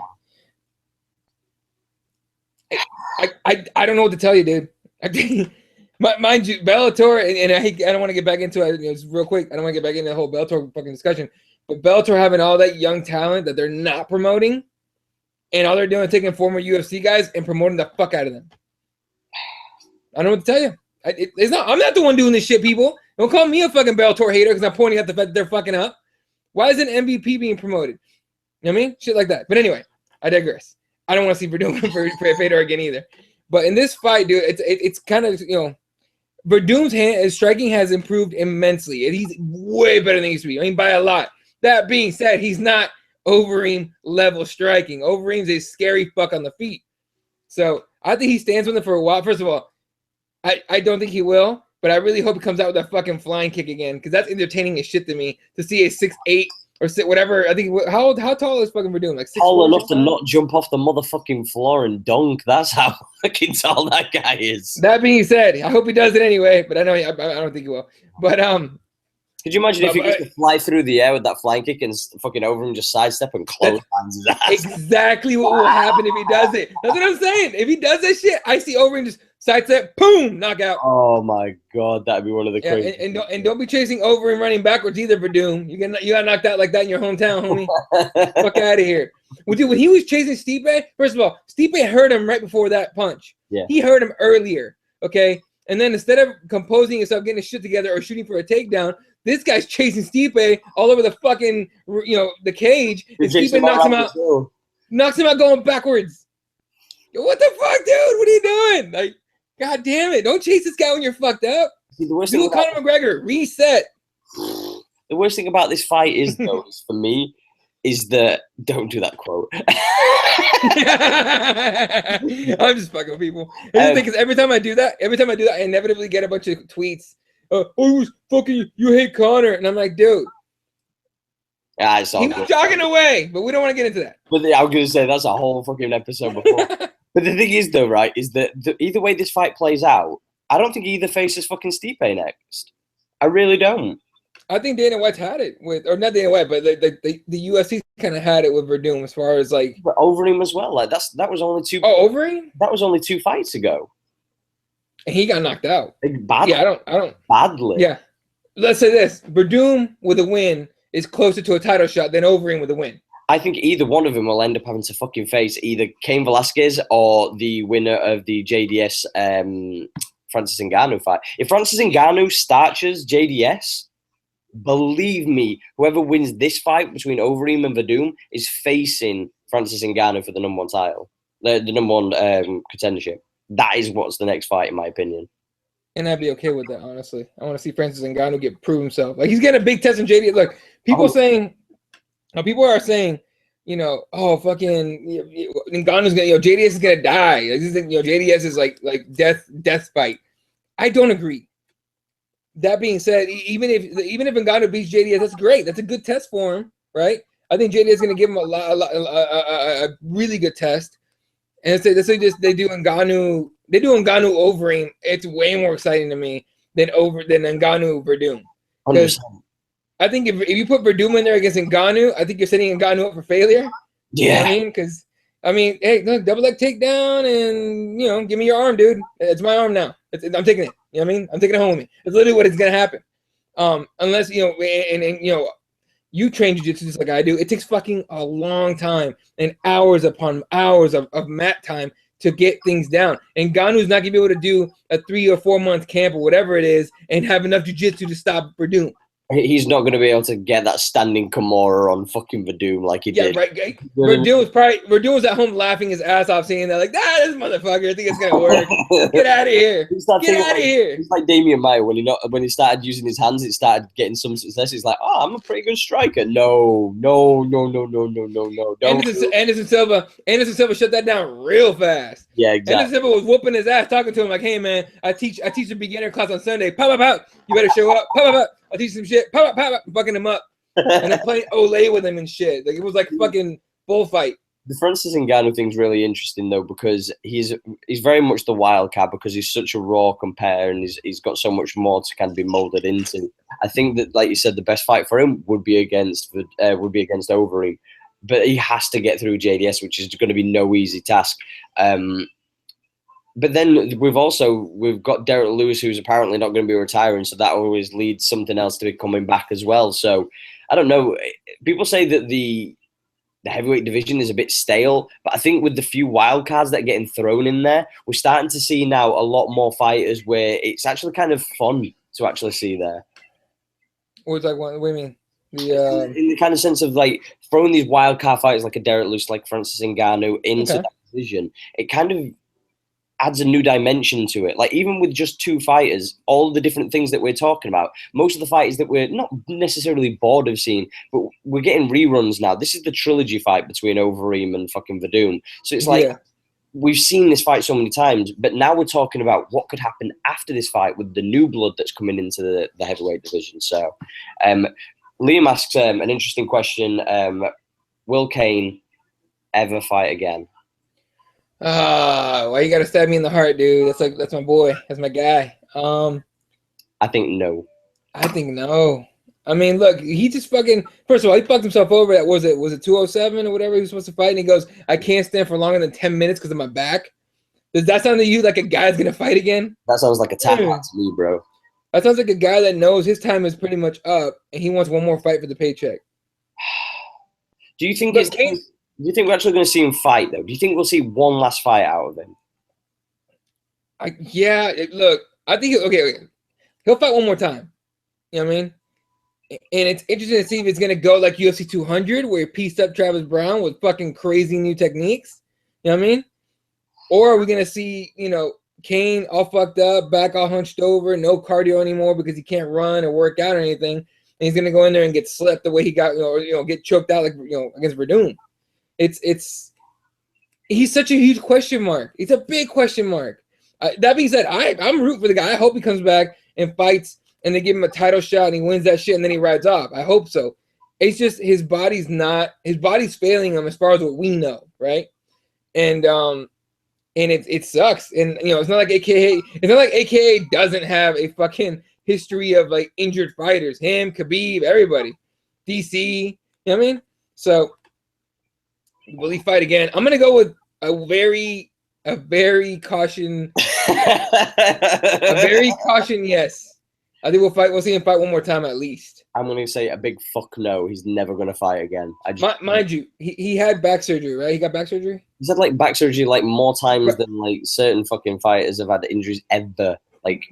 I don't know what to tell you, dude. Mind you, Bellator, and I don't want to get back into it. It's real quick. I don't want to get back into the whole Bellator fucking discussion. But Bellator having all that young talent that they're not promoting. And all they're doing is taking former UFC guys and promoting the fuck out of them. I don't know what to tell you. I'm not the one doing this shit, people. Don't call me a fucking Bellator hater because I'm pointing at the fact that they're fucking up. Why isn't MVP being promoted? You know what I mean? Shit like that. But anyway, I digress. I don't want to see Werdum for Fedor again either. But in this fight, dude, it's kind of, Werdum's striking has improved immensely. And he's way better than he used to be. I mean, by a lot. That being said, he's not Overeem level striking. Overeem's a scary fuck on the feet. So I think he stands with him for a while. First of all, I don't think he will, but I really hope he comes out with that fucking flying kick again, because that's entertaining as shit to me to see a 6'8" or whatever. I think how tall is fucking Werdum? Like 6'4", tall enough to not jump off the motherfucking floor and dunk. That's how fucking tall that guy is. That being said, I hope he does it anyway, but I don't think he will. But could you imagine if he gets to fly through the air with that flying kick and fucking Overeem just sidestep and clotheslines his ass? Exactly what will happen if he does it. That's what I'm saying. If he does that shit, I see Overeem just sidestep, boom, knockout. Oh my God, that'd be one of the crazy. And don't be chasing Overeem running backwards either, Werdum. You got knocked out like that in your hometown, homie. Fuck out of here. When he was chasing Stipe, first of all, Stipe heard him right before that punch. Yeah. He heard him earlier, okay? And then instead of composing himself, getting his shit together, or shooting for a takedown, this guy's chasing Stipe all over the fucking, the cage. And Stipe knocks him out going backwards. What the fuck, dude? What are you doing? Like, God damn it. Don't chase this guy when you're fucked up. See, the worst do Conor McGregor. Reset. The worst thing about this fight is, though, for me, is that don't do that quote. I'm just fucking with people. Because every time I do that, I inevitably get a bunch of tweets. Oh, fucking, you hate Conor. And I'm like, dude. Yeah, he was jogging away, but we don't want to get into that. But I was going to say, that's a whole fucking episode before. But the thing is, though, right, is that either way this fight plays out, I don't think either faces fucking Stipe next. I really don't. I think Dana White's had it with, or not Dana White, but the UFC kind of had it with Werdum as far as like. But Overeem as well. Like that was only two. Oh, Overeem? That was only 2 fights ago. And he got knocked out. Like, badly. Yeah, I don't. Badly. Yeah. Let's say this: Werdum with a win is closer to a title shot than Overeem with a win. I think either one of them will end up having to fucking face either Cain Velasquez or the winner of the JDS Francis Ngannou fight. If Francis Ngannou starches JDS, believe me, whoever wins this fight between Overeem and Werdum is facing Francis Ngannou for the #1 title, the #1 contendership. That is what's the next fight, in my opinion. And I'd be okay with that, honestly. I want to see Francis Ngannou prove himself. Like, he's getting a big test in JDS. Look, people are saying, oh, fucking Ngannou's gonna, JDS is gonna die. Like, JDS is like death fight. I don't agree. That being said, even if Ngannou beats JDS, that's great. That's a good test for him, right? I think JDS is going to give him a really good test. And let's say they do Ngannou Overeem. It's way more exciting to me than Ngannou Werdum. Because I think if you put Werdum in there against Ngannou, I think you're setting Ngannou up for failure. Yeah. You know what I mean? Because hey, look, double leg takedown and give me your arm, dude. It's my arm now. I'm taking it. You know what I mean? I'm taking it home with me. It's literally what is gonna happen. Unless you train jiu-jitsu just like I do. It takes fucking a long time and hours upon hours of mat time to get things down. And Ngannou's not gonna be able to do a 3 or 4 month camp or whatever it is and have enough jiu-jitsu to stop Werdum. He's not going to be able to get that standing Kimura on fucking Werdum like he did. Yeah, right. Werdum was at home laughing his ass off, saying that, like, this motherfucker, I think it's gonna work. Get out of here. Get out of here. He's like Damian Maia when he started using his hands, it started getting some success. He's like, oh, I'm a pretty good striker. No. Anderson Silva shut that down real fast. Yeah, exactly. Anderson Silva was whooping his ass, talking to him like, hey man, I teach a beginner class on Sunday. Pop. You better show up. Pop. I'll teach you some shit. Pop. Fucking him up. And then playing Olay with him and shit. Like, it was like fucking bullfight. The Francis Ngannou thing's really interesting though, because he's very much the wild card because he's such a raw compare and he's got so much more to kind of be molded into. I think that, like you said, the best fight for him would be against Overeem, but he has to get through JDS, which is going to be no easy task. But then we've got Derek Lewis, who's apparently not going to be retiring, so that always leads something else to be coming back as well. So I don't know. People say that the heavyweight division is a bit stale, but I think with the few wild cards that are getting thrown in there, we're starting to see now a lot more fighters where it's actually kind of fun to actually see there. What do you mean? In the kind of sense of like throwing these wild card fighters like a Derek Lewis, like Francis Ngannou into that division, it kind of adds a new dimension to it. Like, even with just 2 fighters, all the different things that we're talking about, most of the fighters that we're not necessarily bored of seeing, but we're getting reruns now. This is the trilogy fight between Overeem and fucking Werdum. So it's like, we've seen this fight so many times, but now we're talking about what could happen after this fight with the new blood that's coming into the heavyweight division. So Liam asks an interesting question. Will Kane ever fight again? Why you gotta stab me in the heart, dude? That's my boy. That's my guy. I think no. I think no. I mean, look, he just fucking, first of all, he fucked himself over. That was it 207 or whatever he was supposed to fight, and he goes, I can't stand for longer than 10 minutes because of my back. Does that sound to you like a guy's gonna fight again? That sounds like a tap out to me, bro. That sounds like a guy that knows his time is pretty much up and he wants one more fight for the paycheck. Do you think do you think we're actually going to see him fight, though? Do you think we'll see one last fight out of him? Look, I think he'll fight one more time. You know what I mean? And it's interesting to see if it's going to go like UFC 200, where he pieced up Travis Browne with fucking crazy new techniques. You know what I mean? Or are we going to see, Kane all fucked up, back all hunched over, no cardio anymore because he can't run or work out or anything, and he's going to go in there and get slipped the way he got, get choked out like, against Werdum. He's such a huge question mark. It's a big question mark. That being said, I'm rooting for the guy. I hope he comes back and fights and they give him a title shot and he wins that shit and then he rides off. I hope so. It's just his body's failing him as far as what we know, right? And it sucks. And it's not like AKA doesn't have a fucking history of like injured fighters. Him, Khabib, everybody. DC, you know what I mean? So will he fight again? I'm gonna go with a very caution, yes. I think we'll see him fight one more time at least. I'm gonna say a big fuck no. He's never gonna fight again. Mind you, he had back surgery, right? He got back surgery. He's had like back surgery like more times than like certain fucking fighters have had injuries ever. Like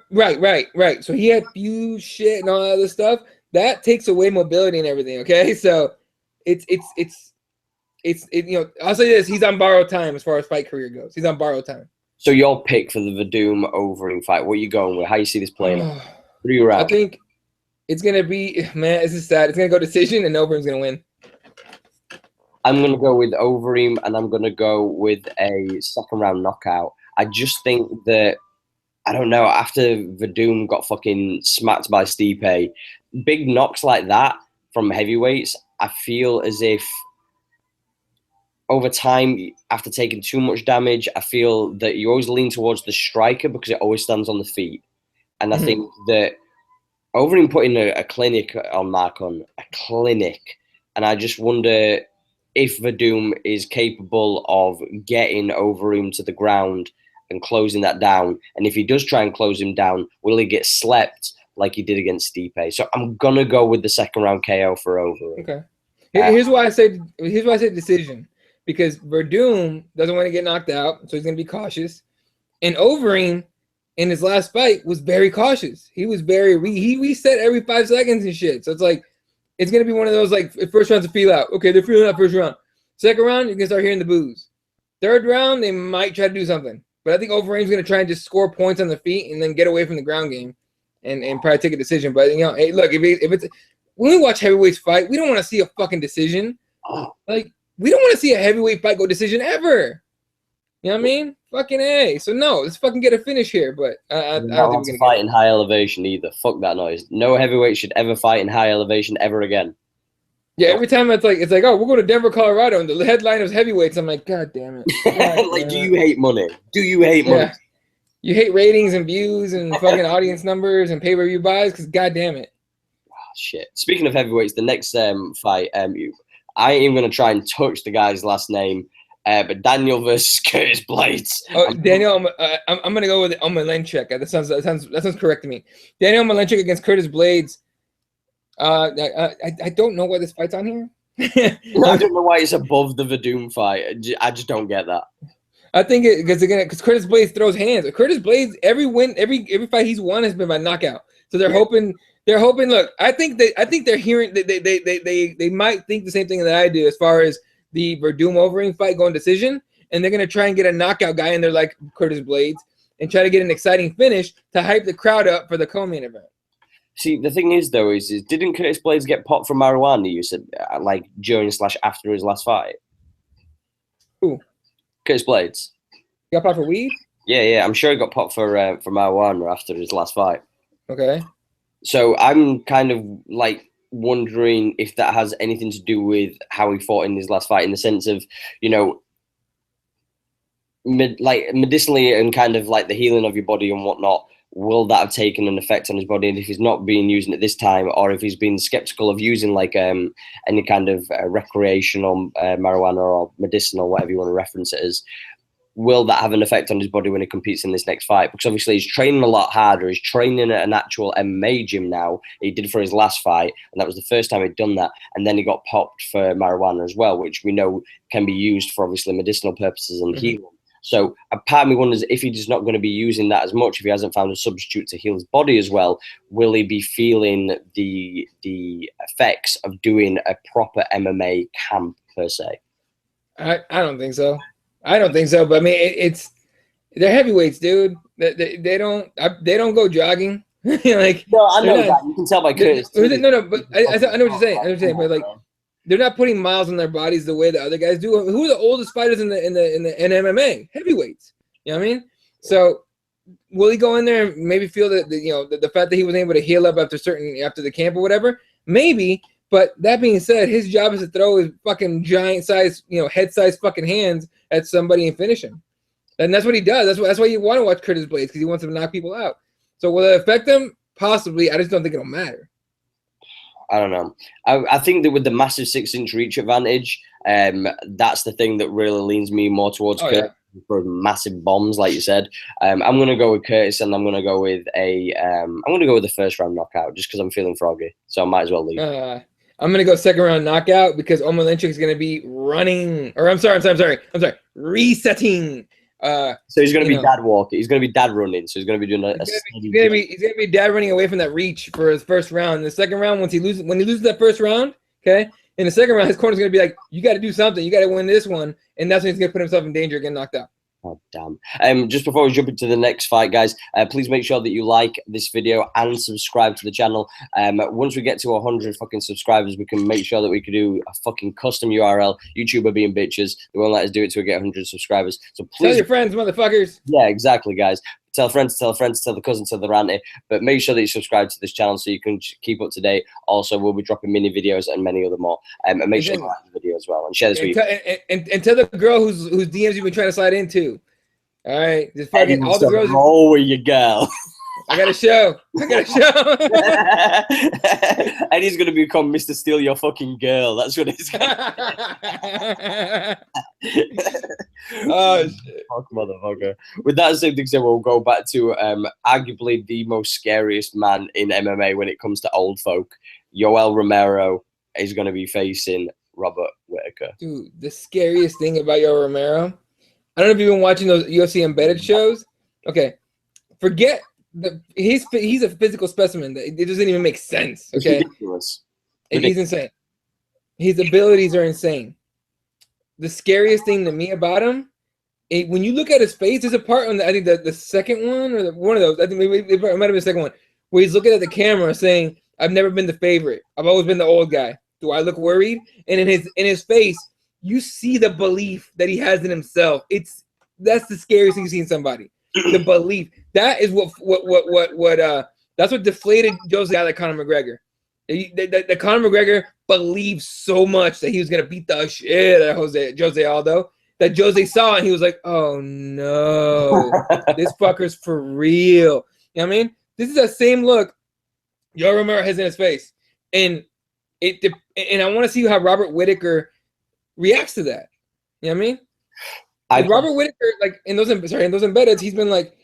right. So he had fuse shit and all that other stuff that takes away mobility and everything. Okay, so it's I'll say this: he's on borrowed time as far as fight career goes. He's on borrowed time. So your pick for the Werdum Overeem fight? What are you going with? How you see this playing? Who are you at? I think it's gonna be, man. This is sad. It's gonna go decision, and Overeem's gonna win. I'm gonna go with Overeem, and I'm gonna go with a second round knockout. I just think that I don't know. After Werdum got fucking smacked by Stipe, big knocks like that from heavyweights, I feel as if over time, after taking too much damage, I feel that you always lean towards the striker because it always stands on the feet. And I think that Overeem put in a clinic on Marcon, a clinic. And I just wonder if Werdum is capable of getting Overeem to the ground and closing that down. And if he does try and close him down, will he get slept like he did against Stipe? So I'm going to go with the second round KO for Overeem. Okay. Here's why I say decision. Because Werdum doesn't want to get knocked out, so he's going to be cautious. And Overeem, in his last fight, was very cautious. He was he reset every 5 seconds and shit. So it's like, it's going to be one of those, like, first round's a feel out. Okay, they're feeling out first round. Second round, you can start hearing the boos. Third round, they might try to do something. But I think Overeem's going to try and just score points on the feet and then get away from the ground game and probably take a decision. But, you know, hey, look, if it's when we watch heavyweights fight, we don't want to see a fucking decision. Like, we don't want to see a heavyweight fight go decision ever. You know what I mean? Fucking A. So, no, let's fucking get a finish here. But I don't think we're going to fight in high elevation either. Fuck that noise. No heavyweight should ever fight in high elevation ever again. Yeah, every time it's like, oh, we're going to Denver, Colorado, and the headline is heavyweights. I'm like, God damn it. Like, do you hate money? Do you hate money? Yeah. You hate ratings and views and fucking audience numbers and pay-per-view buys? Because God damn it. Oh, shit. Speaking of heavyweights, the next fight, I ain't even going to try and touch the guy's last name, but Daniel versus Curtis Blaydes. Oh, Daniel, I'm going to go with Omielanczuk. That sounds correct to me. Daniel Omielanczuk against Curtis Blaydes. I don't know why this fight's on here. I don't know why it's above the Werdum fight. I just don't get that. I think because Curtis Blaydes throws hands. Curtis Blaydes, every fight he's won has been by knockout. So they're hoping. Look, I think they're hearing. They might think the same thing that I do as far as the Werdum Overeem fight going decision, and they're gonna try and get a knockout guy in there like Curtis Blaydes and try to get an exciting finish to hype the crowd up for the co-main event. See, the thing is though, is didn't Curtis Blaydes get popped from marijuana? You said like during/after his last fight. Who? Curtis Blaydes. He got popped for weed? Yeah. I'm sure he got popped for marijuana after his last fight. Okay. So I'm kind of like wondering if that has anything to do with how he fought in his last fight, in the sense of, you know, medicinally and kind of like the healing of your body and whatnot. Will that have taken an effect on his body? And if he's not been using it this time, or if he's been skeptical of using like any kind of recreational marijuana or medicinal, whatever you want to reference it as, will that have an effect on his body when he competes in this next fight? Because obviously he's training a lot harder. He's training at an actual MMA gym now. He did for his last fight, and that was the first time he'd done that. And then he got popped for marijuana as well, which we know can be used for obviously medicinal purposes and healing. So a part of me wonders if he's not going to be using that as much, if he hasn't found a substitute to heal his body as well, will he be feeling the effects of doing a proper MMA camp per se? I don't think so. But I mean, they're heavyweights, dude. They don't go jogging. Like, no, I know that. You can tell by Curtis. No, but I know what you're saying. But like, they're not putting miles on their bodies the way the other guys do. Who are the oldest fighters in MMA? Heavyweights. You know what I mean? So will he go in there and maybe feel that the fact that he was able to heal up after the camp or whatever? Maybe. But that being said, his job is to throw his fucking giant size, head size fucking hands at somebody and finish him. And that's what he does. That's why you want to watch Curtis Blaydes, because he wants to knock people out. So will it affect him? Possibly. I just don't think it'll matter. I don't know. I think that with the massive 6-inch reach advantage, that's the thing that really leans me more towards Curtis for massive bombs, like you said. I'm gonna go with Curtis, and I'm gonna go with the first round knockout, just because I'm feeling froggy. So I might as well leave. I'm gonna go second round knockout because Omielanczuk is gonna be running, or I'm sorry, resetting. So he's going to be dad walking. He's going to be dad running. So he's going to be doing he's going to be dad running away from that reach for his first round. In the second round, when he loses that first round, okay, in the second round, his corner's going to be like, you got to do something. You got to win this one, and that's when he's going to put himself in danger of getting knocked out. Oh, damn. Just before we jump into the next fight, guys, please make sure that you like this video and subscribe to the channel. Once we get to 100 fucking subscribers, we can make sure that we can do a fucking custom URL. YouTube are being bitches. They won't let us do it till we get 100 subscribers. So please, tell your friends, motherfuckers. Yeah, exactly, guys. tell friends, tell friends, tell the cousins, tell the auntie. But make sure that you subscribe to this channel so you can keep up to date. Also, we'll be dropping mini videos and many other more. And make sure you like the video as well and share this with you. And tell the girl whose DMs you've been trying to slide into. All right, just fucking all the girls. Roll with your girl. I got a show. And he's gonna become Mr. Steal Your Fucking Girl. That's what he's gonna Oh shit. Fuck, motherfucker. With that same thing said, we'll go back to arguably the most scariest man in MMA when it comes to old folk. Yoel Romero is gonna be facing Robert Whittaker. Dude, the scariest thing about Yoel Romero, I don't know if you've been watching those UFC embedded shows. Okay, forget he's a physical specimen. It doesn't even make sense. Okay, it's ridiculous. He's insane. His abilities are insane. The scariest thing to me about him, when you look at his face, there's a part on I think the second one or one of those. I think it might have been the second one where he's looking at the camera saying, "I've never been the favorite. I've always been the old guy. Do I look worried?" And in his face, you see the belief that he has in himself. That's the scariest thing you see in somebody. The belief. That is that's what deflated Jose out of Conor McGregor. The Conor McGregor believed so much that he was gonna beat the shit out of Jose Aldo that Jose saw and he was like, "Oh no, this fucker's for real." You know what I mean? This is the same look Yoel Romero has in his face, and I want to see how Robert Whittaker reacts to that. You know what I mean? Robert Whittaker, like in those embeddeds, he's been like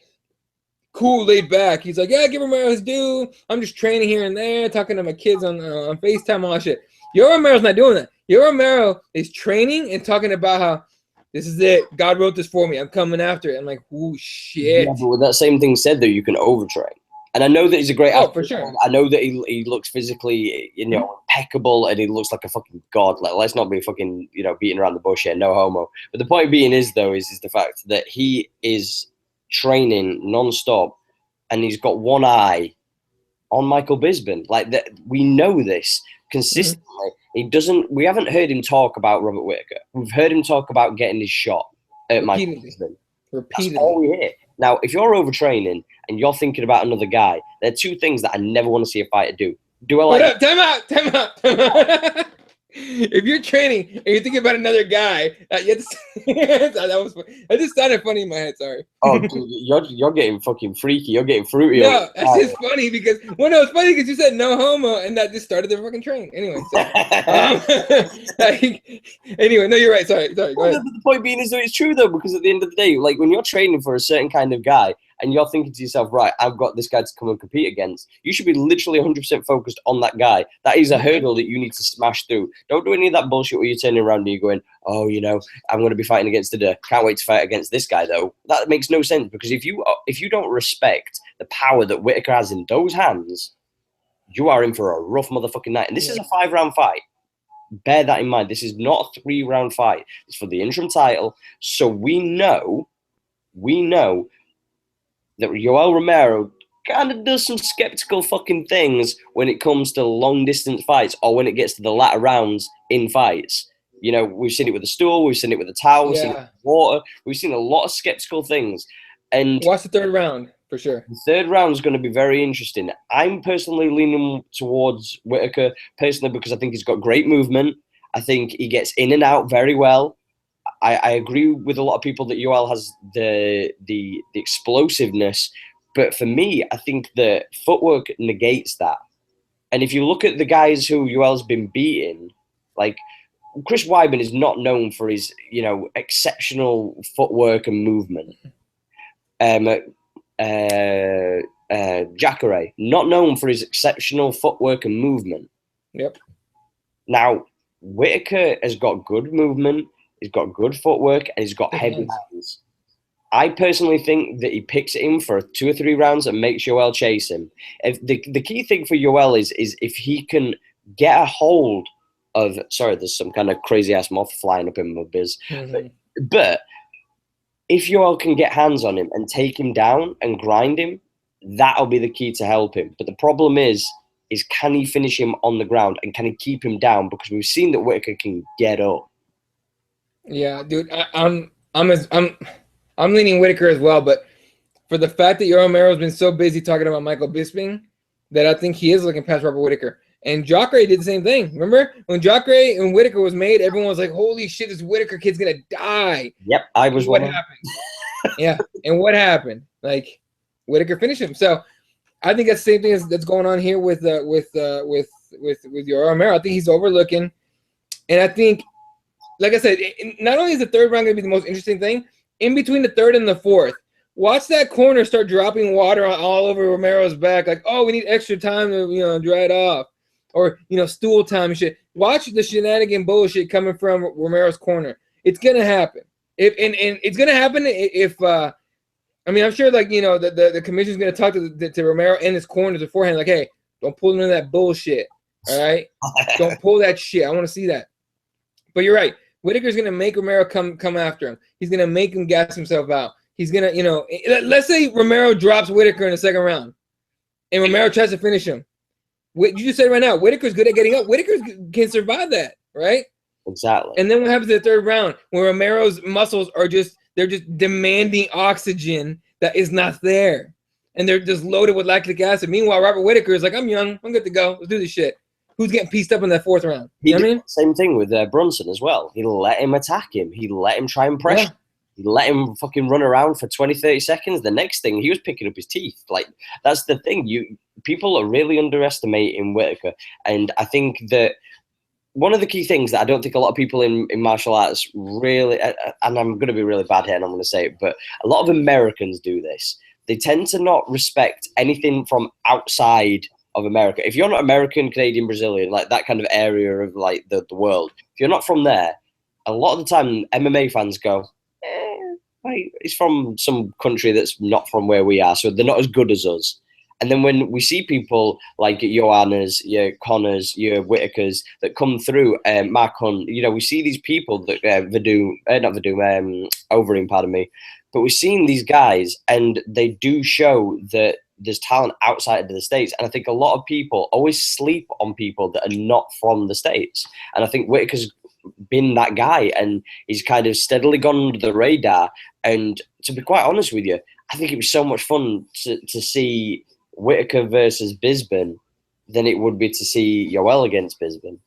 cool, laid back. He's like, "Yeah, give Romero his due. I'm just training here and there, talking to my kids on FaceTime, all that shit." Yoel Romero's not doing that. Yoel Romero is training and talking about how this is it. God wrote this for me. I'm coming after it. I'm like, "Oh shit!" Yeah, but with that same thing said, though, you can overtrain. And I know that he's a great athlete. For sure. I know that he looks physically, impeccable, and he looks like a fucking god. Like, let's not be fucking, beating around the bush here. No homo. But the point being is the fact that he is training non-stop, and he's got one eye on Michael Bisping. Like that, we know this consistently. We haven't heard him talk about Robert Whittaker. We've heard him talk about getting his shot at Michael Bisping. Repeatedly. That's all we hear. Now, if you're overtraining and you're thinking about another guy, there are two things that I never want to see a fighter do. Do I like? Time out. If you're training and you're thinking about another guy, that just sounded funny in my head. Sorry. Oh, dude, you're getting fucking freaky. You're getting fruity. No, that's just funny because it's funny because you said no homo and that just started the fucking train. Anyway, anyway, no, you're right. Sorry. Go ahead. The point being is that it's true though, because at the end of the day, like when you're training for a certain kind of guy and you're thinking to yourself, right, I've got this guy to come and compete against, you should be literally 100% focused on that guy. That is a hurdle that you need to smash through. Don't do any of that bullshit where you're turning around and you're going, "Oh, I'm going to be fighting against can't wait to fight against this guy though." That makes no sense, because if you don't respect the power that Whittaker has in those hands, you are in for a rough motherfucking night. And this is a 5-round fight. Bear that in mind. This is not a 3-round fight. It's for the interim title. So we know that Yoel Romero kind of does some skeptical fucking things when it comes to long distance fights or when it gets to the latter rounds in fights. We've seen it with the stool, we've seen it with the towel, we've seen it with water. We've seen a lot of skeptical things. And watch the third round for sure. The third round is going to be very interesting. I'm personally leaning towards Whittaker personally because I think he's got great movement. I think he gets in and out very well. I agree with a lot of people that Yoel has the explosiveness, but for me, I think the footwork negates that. And if you look at the guys who Yoel's been beating, like Chris Weidman is not known for his exceptional footwork and movement. Jacare, not known for his exceptional footwork and movement. Yep. Now Whittaker has got good movement. He's got good footwork, and he's got heavy hands. I personally think that he picks it in for 2 or 3 rounds and makes Yoel chase him. If the key thing for Yoel is if he can get a hold of... Sorry, there's some kind of crazy-ass moth flying up in my biz. But if Yoel can get hands on him and take him down and grind him, that'll be the key to help him. But the problem is can he finish him on the ground and can he keep him down? Because we've seen that Whittaker can get up. Yeah, dude, I'm leaning Whittaker as well, but for the fact that Romero's been so busy talking about Michael Bisping that I think he is looking past Robert Whittaker. And Jacare did the same thing. Remember when Jacare and Whittaker was made, everyone was like, "Holy shit, this Whittaker kid's gonna die." Yep, I was. What happened? Yeah, and what happened? Like Whittaker finished him. So I think that's the same thing that's going on here with Romero. I think he's overlooking, and I think, like I said, not only is the third round going to be the most interesting thing, in between the third and the fourth, watch that corner start dropping water all over Romero's back. Like, oh, we need extra time to dry it off, or stool time and shit. Watch the shenanigan bullshit coming from Romero's corner. It's gonna happen. And it's gonna happen if I mean, I'm sure like the commission's gonna talk to Romero and his corners beforehand. Like, hey, don't pull none of that bullshit. All right, don't pull that shit. I want to see that. But you're right. Whittaker's gonna make Romero come after him. He's gonna make him gas himself out. He's gonna, let's say Romero drops Whittaker in the second round, and Romero tries to finish him. You just said right now, Whittaker's good at getting up. Whittaker can survive that, right? Exactly. And then what happens in the third round when Romero's muscles are they're just demanding oxygen that is not there, and they're just loaded with lactic acid. Meanwhile, Robert Whittaker is like, I'm young, I'm good to go. Let's do this shit. Who's getting pieced up in that fourth round? You know what I mean? Same thing with Brunson as well. He let him attack him. He let him try and pressure. Yeah. He let him fucking run around for 20, 30 seconds. The next thing, he was picking up his teeth. Like, that's the thing. People are really underestimating Whittaker. And I think that one of the key things that I don't think a lot of people in martial arts really, and I'm going to be really bad here and I'm going to say it, but a lot of Americans do this. They tend to not respect anything from outside of America. If you're not American, Canadian, Brazilian, like that kind of area of like the world, if you're not from there, a lot of the time MMA fans go, like, he's from some country that's not from where we are, so they're not as good as us. And then when we see people like Joanna's, your Connors, your Whittakers that come through, Mark Hunt, we see these people that Overeem, pardon me, but we're seeing these guys and they do show that there's talent outside of the States. And I think a lot of people always sleep on people that are not from the States. And I think Whittaker's been that guy and he's kind of steadily gone under the radar. And to be quite honest with you, I think it was so much fun to see Whittaker versus Bisping than it would be to see Yoel against Bisping.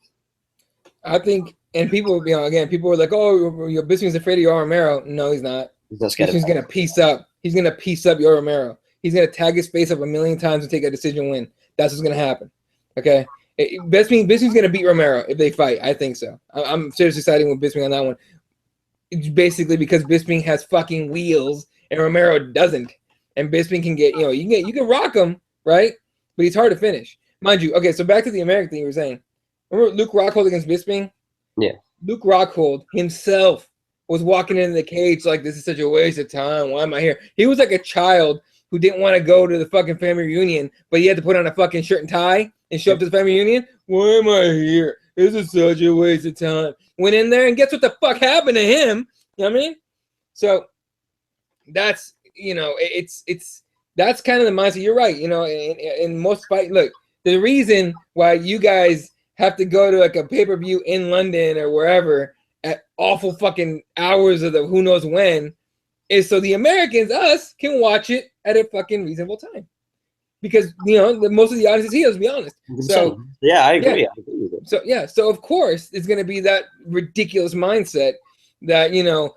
I think, and people, people were like, oh, Bisping's afraid of Yoel Romero. No, he's not. Bisping's going to piece up. He's going to piece up Yoel Romero. He's going to tag his face up a million times and take a decision win. That's what's going to happen. Okay? Bisping's going to beat Romero if they fight. I think so. I'm seriously siding with Bisping on that one. It's basically because Bisping has fucking wheels and Romero doesn't. And Bisping can get, you can rock him, right? But he's hard to finish. Mind you, okay, so back to the American thing you were saying. Remember Luke Rockhold against Bisping? Yeah. Luke Rockhold himself was walking into the cage like, this is such a waste of time. Why am I here? He was like a child who didn't want to go to the fucking family reunion, but he had to put on a fucking shirt and tie and show up to the family reunion. Why am I here? This is such a waste of time. Went in there and guess what the fuck happened to him? You know what I mean? So that's, that's kind of the mindset. You're right. In most fight, look, the reason why you guys have to go to like a pay-per-view in London or wherever at awful fucking hours of the who knows when is so the Americans, us, can watch it at a fucking reasonable time. Because, most of the audience is here, let's be honest. So, yeah, I agree. Yeah. I agree with it. So of course, it's going to be that ridiculous mindset that,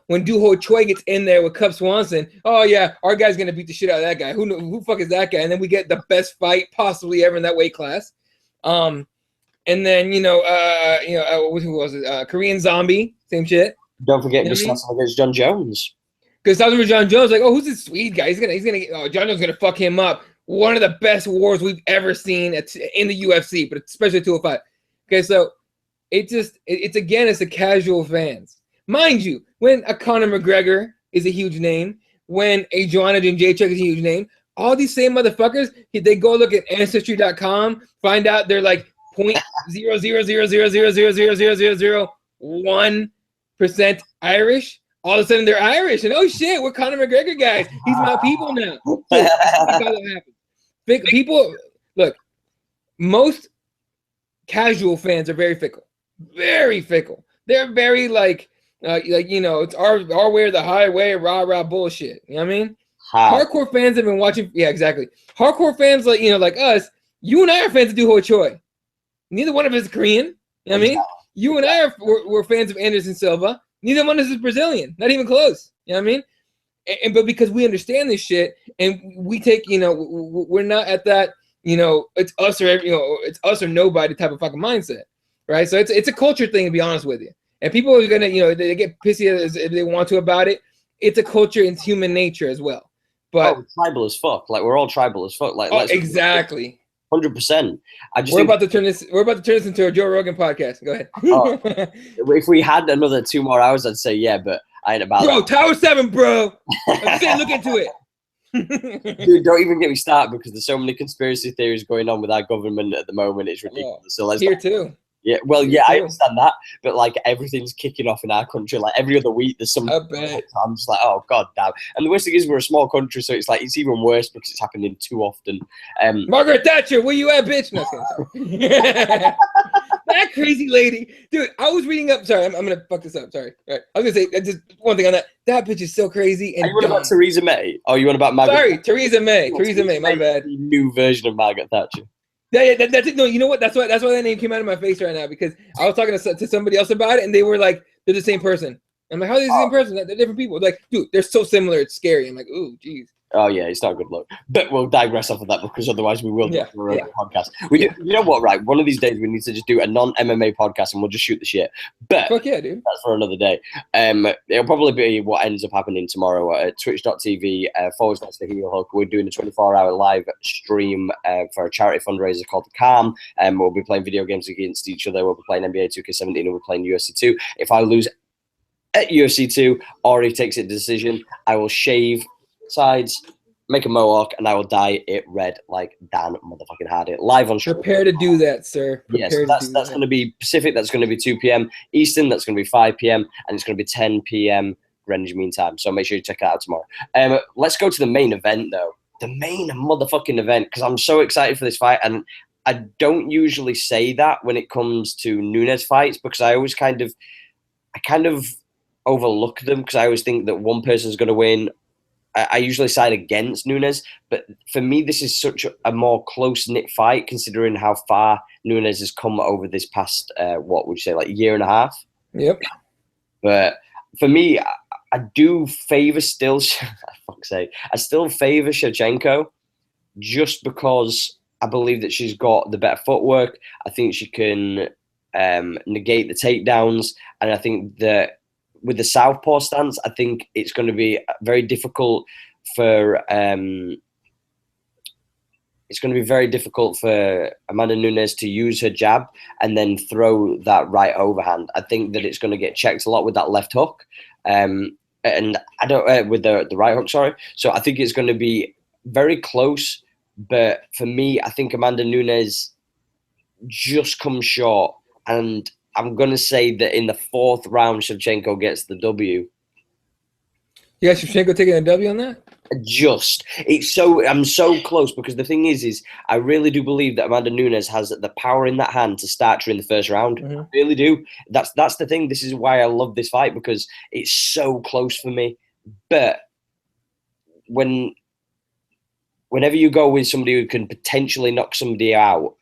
when Doo-Ho Choi gets in there with Cub Swanson, oh, yeah, our guy's going to beat the shit out of that guy. Who fuck is that guy? And then we get the best fight possibly ever in that weight class. And then, who was it? Korean Zombie, same shit. Don't forget Gustafsson against John Jones. Gustafsson versus John Jones, like, oh, who's this Swede guy? John Jones is going to fuck him up. One of the best wars we've ever seen in the UFC, but especially 205. Okay, so it's the casual fans. Mind you, when a Conor McGregor is a huge name, when a Joanna Jędrzejczyk is a huge name, all these same motherfuckers, they go look at Ancestry.com, find out they're like 0.000000001% Irish. All of a sudden they're Irish, and oh shit, we're Conor McGregor guys. He's my people now. People, look, most casual fans are very fickle. Very fickle. They're very it's our way or the highway, rah rah bullshit. You know what I mean? Hardcore fans have been watching. Yeah, exactly. Hardcore fans like like us. You and I are fans of Ho Choi. Neither one of us is Korean. You know what I mean? You and I were fans of Anderson Silva. Neither one of us is Brazilian. Not even close. You know what I mean? But because we understand this shit and we take, we're not at that, it's us or it's us or nobody type of fucking mindset, right? So it's a culture thing, to be honest with you. And people are gonna, they get pissy if they want to about it. It's a culture and it's human nature as well. But tribal as fuck. Like we're all tribal as fuck. Like exactly. 100%. We're about to turn this into a Joe Rogan podcast. Go ahead. If we had another 2 more hours, I'd say yeah, but I ain't about that. Tower 7, bro. I'm saying look into it. Dude, don't even get me started because there's so many conspiracy theories going on with our government at the moment. It's ridiculous. So here too. Yeah, well, yeah, I understand that, but like everything's kicking off in our country. Like every other week, there's some. I'm just like, oh god damn! And the worst thing is, we're a small country, so it's even worse because it's happening too often. Margaret Thatcher, where you at, bitch? No, that crazy lady, dude. I was reading up. Sorry, I'm gonna fuck this up. Sorry. All right. I was gonna say just one thing on that. That bitch is so crazy. And you want about Theresa May? Oh, you want about Margaret? Sorry, Theresa May. Theresa May. My bad. The new version of Margaret Thatcher. That's it. No, you know what? That's why that name came out of my face right now because I was talking to somebody else about it and they were like, they're the same person. I'm like, how are they the same person? They're different people. Like, dude, they're so similar. It's scary. I'm like, ooh, geez. Oh yeah, it's not a good look. But we'll digress off of that because otherwise we will do a podcast. You know what? Right, one of these days we need to just do a non-MMA podcast and we'll just shoot the shit. But fuck yeah, dude. That's for another day. It'll probably be what ends up happening tomorrow at twitch.tv /The Heel Hook. We're doing a 24-hour live stream for a charity fundraiser called The Calm. We'll be playing video games against each other. We'll be playing NBA 2K17 and we'll be playing UFC 2. If I lose at UFC 2 or he takes a decision, I will shave sides, make a mohawk, and I will dye it red like Dan motherfucking Hardy. Live on stream. Prepare to do that, sir. Yes, that's going to be Pacific. That's going to be 2 p.m. Eastern. That's going to be 5 p.m. and it's going to be 10 p.m. Greenwich Mean Time. So make sure you check that out tomorrow. Let's go to the main event though. The main motherfucking event because I'm so excited for this fight, and I don't usually say that when it comes to Nunes fights because I always kind of overlook them because I always think that one person's going to win. I usually side against Nunes, but for me, this is such a more close-knit fight considering how far Nunes has come over this past, what would you say, like year and a half? Yep. But for me, I do favor still, I still favor Shevchenko just because I believe that she's got the better footwork. I think she can negate the takedowns, and I think that with the southpaw stance, I think it's going to be very difficult for Amanda Nunes to use her jab and then throw that right overhand. I think that it's going to get checked a lot with that left hook, and I don't with the right hook. Sorry. So I think it's going to be very close. But for me, I think Amanda Nunes just comes short, and I'm going to say that in the 4th round, Shevchenko gets the W. You got Shevchenko taking a W on that? I'm so close because the thing is I really do believe that Amanda Nunes has the power in that hand to start her in the 1st round. Mm-hmm. I really do. That's the thing. This is why I love this fight because it's so close for me. But whenever you go with somebody who can potentially knock somebody out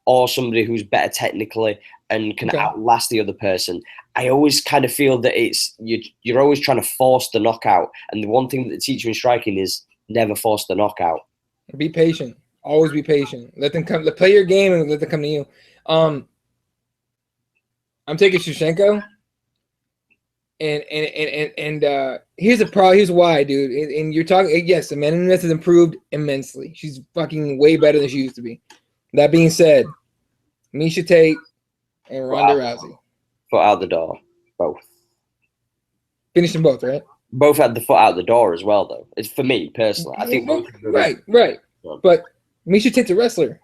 or somebody who's better technically and can outlast the other person, I always kind of feel that you're always trying to force the knockout. And the one thing that they teach you in striking is never force the knockout. Be patient. Always be patient. Let them come. Play your game and let them come to you. I'm taking Shevchenko. And here's the problem. Here's why, dude. And you're talking. Yes, Amanda Nunes has improved immensely. She's fucking way better than she used to be. That being said, Miesha Tate and Ronda Rousey. Foot out the door, both. Finished them both, right? Both had the foot out the door as well, though. It's for me personally. I think right. But Miesha Tate's a wrestler.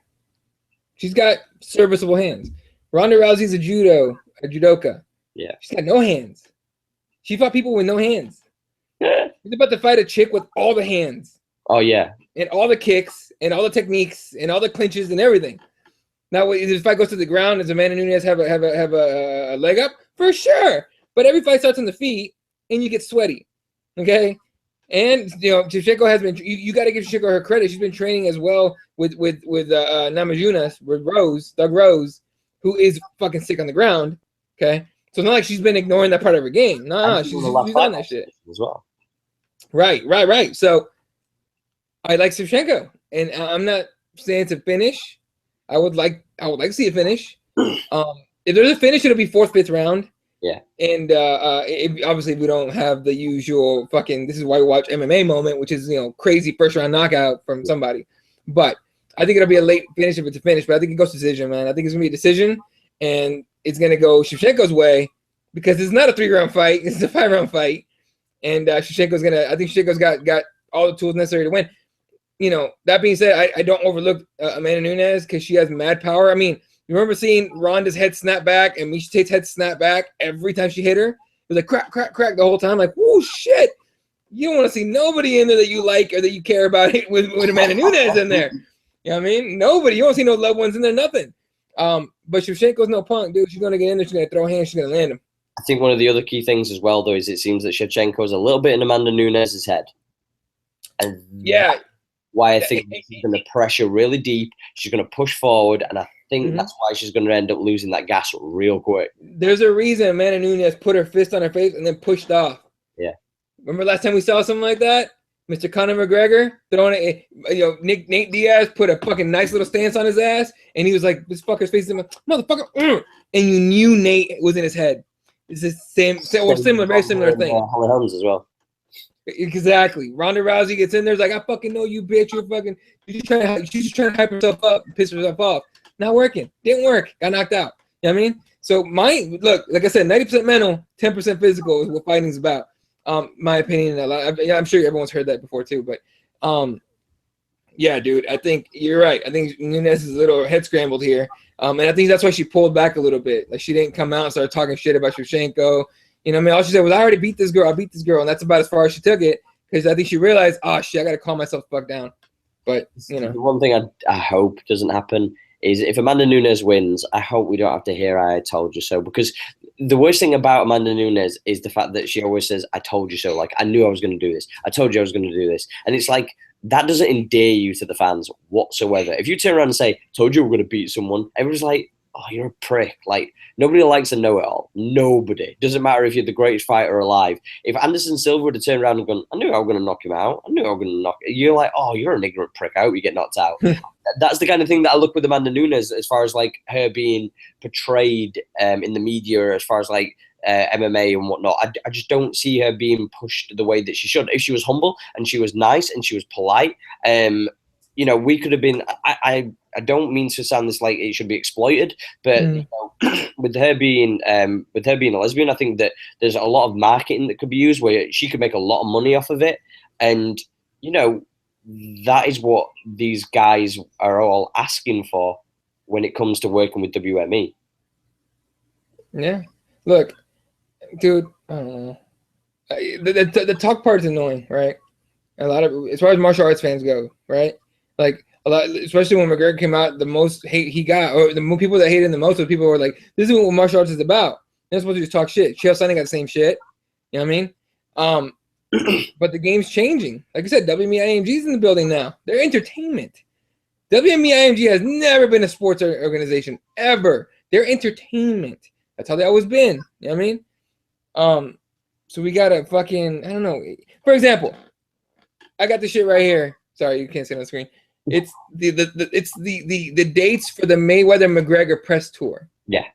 She's got serviceable hands. Ronda Rousey's a judoka. Yeah. She's got no hands. She fought people with no hands. She's about to fight a chick with all the hands. Oh yeah. And all the kicks and all the techniques and all the clinches and everything. Now, if the fight goes to the ground, does Amanda Nunes have a leg up? For sure. But every fight starts on the feet, and you get sweaty. Okay? And Shevchenko has been. You got to give Shevchenko her credit. She's been training as well with Namajunas, with Doug Rose, who is fucking sick on the ground. Okay, so it's not like she's been ignoring that part of her game. No, she's on that shit as well. Right. So I like Shevchenko, and I'm not saying it's a finish. I would like to see a finish. If there's a finish, it'll be 4th, 5th round. Yeah. And obviously we don't have the usual fucking this is why we watch MMA moment, which is crazy 1st round knockout from somebody. But I think it'll be a late finish if it's a finish. But I think it goes to decision, man. I think it's gonna be a decision, and it's gonna go Shevchenko's way because it's not a 3-round fight; it's a 5-round fight. And I think Shevchenko's got all the tools necessary to win. That being said, I don't overlook Amanda Nunes because she has mad power. I mean, you remember seeing Ronda's head snap back and Miesha Tate's head snap back every time she hit her? It was like crack, crack, crack the whole time. Like, whoo, shit. You don't want to see nobody in there that you like or that you care about it with Amanda Nunes in there. You know what I mean? Nobody. You don't see no loved ones in there, nothing. But Shevchenko's no punk, dude. She's going to get in there. She's going to throw hands. She's going to land him. I think one of the other key things as well, though, is it seems that Shevchenko's a little bit in Amanda Nunes' head. And yeah. Why I think she's going to pressure really deep. She's going to push forward, and I think that's why she's going to end up losing that gas real quick. There's a reason Amanda Nunes put her fist on her face and then pushed off. Yeah. Remember last time we saw something like that? Mr. Conor McGregor throwing it. Nate Diaz put a fucking nice little stance on his ass, and he was like, "This fucker's facing him, motherfucker," and you knew Nate was in his head. It's the same or similar, very similar thing. Holly Holmes as well. Exactly. Ronda Rousey gets in there, like, I fucking know you, bitch. She's just trying to hype herself up, piss herself off. Not working. Didn't work. Got knocked out. You know what I mean? So look, like I said, 90% mental, 10% physical is what fighting's about. My opinion. I'm sure everyone's heard that before too, but yeah, dude, I think you're right. I think Nunes is a little head scrambled here. And I think that's why she pulled back a little bit. Like she didn't come out and start talking shit about Shevchenko. You know what I mean? All she said was, I already beat this girl. I beat this girl. And that's about as far as she took it. Because I think she realized, oh, shit, I got to calm myself the fuck down. But, The one thing I hope doesn't happen is if Amanda Nunes wins, I hope we don't have to hear I told you so. Because the worst thing about Amanda Nunes is the fact that she always says, I told you so. Like, I knew I was going to do this. I told you I was going to do this. And it's like, that doesn't endear you to the fans whatsoever. If you turn around and say, told you we're going to beat someone, everyone's like, oh, you're a prick. Like, nobody likes a know-it-all. Nobody. Doesn't matter if you're the greatest fighter alive. If Anderson Silva would have turned around and gone, I knew I was going to knock him out. I knew I was going to knock him. You're like, oh, you're an ignorant prick. I hope you get knocked out. That's the kind of thing that I look with Amanda Nunes as far as, like, her being portrayed in the media as far as, like, MMA and whatnot. I just don't see her being pushed the way that she should. If she was humble and she was nice and she was polite, we could have been. I don't mean to sound this like it should be exploited, but with her being a lesbian, I think that there's a lot of marketing that could be used where she could make a lot of money off of it, and that is what these guys are all asking for when it comes to working with WME. Yeah, look, dude, I don't know. The talk part is annoying, right? A lot of, as far as martial arts fans go, right? Like a lot, especially when McGregor came out, the most hate he got, or the people that hated him the most, were people who were like, "This is what martial arts is about." They're supposed to just talk shit. Chael Sonnen got the same shit. You know what I mean? But the game's changing. Like I said, WME-IMG's in the building now. They're entertainment. WME-IMG has never been a sports organization ever. They're entertainment. That's how they always been. You know what I mean? So we gotta fucking, I don't know. For example, I got this shit right here. Sorry, you can't see it on the screen. It's the dates for the Mayweather-McGregor press tour. Yeah.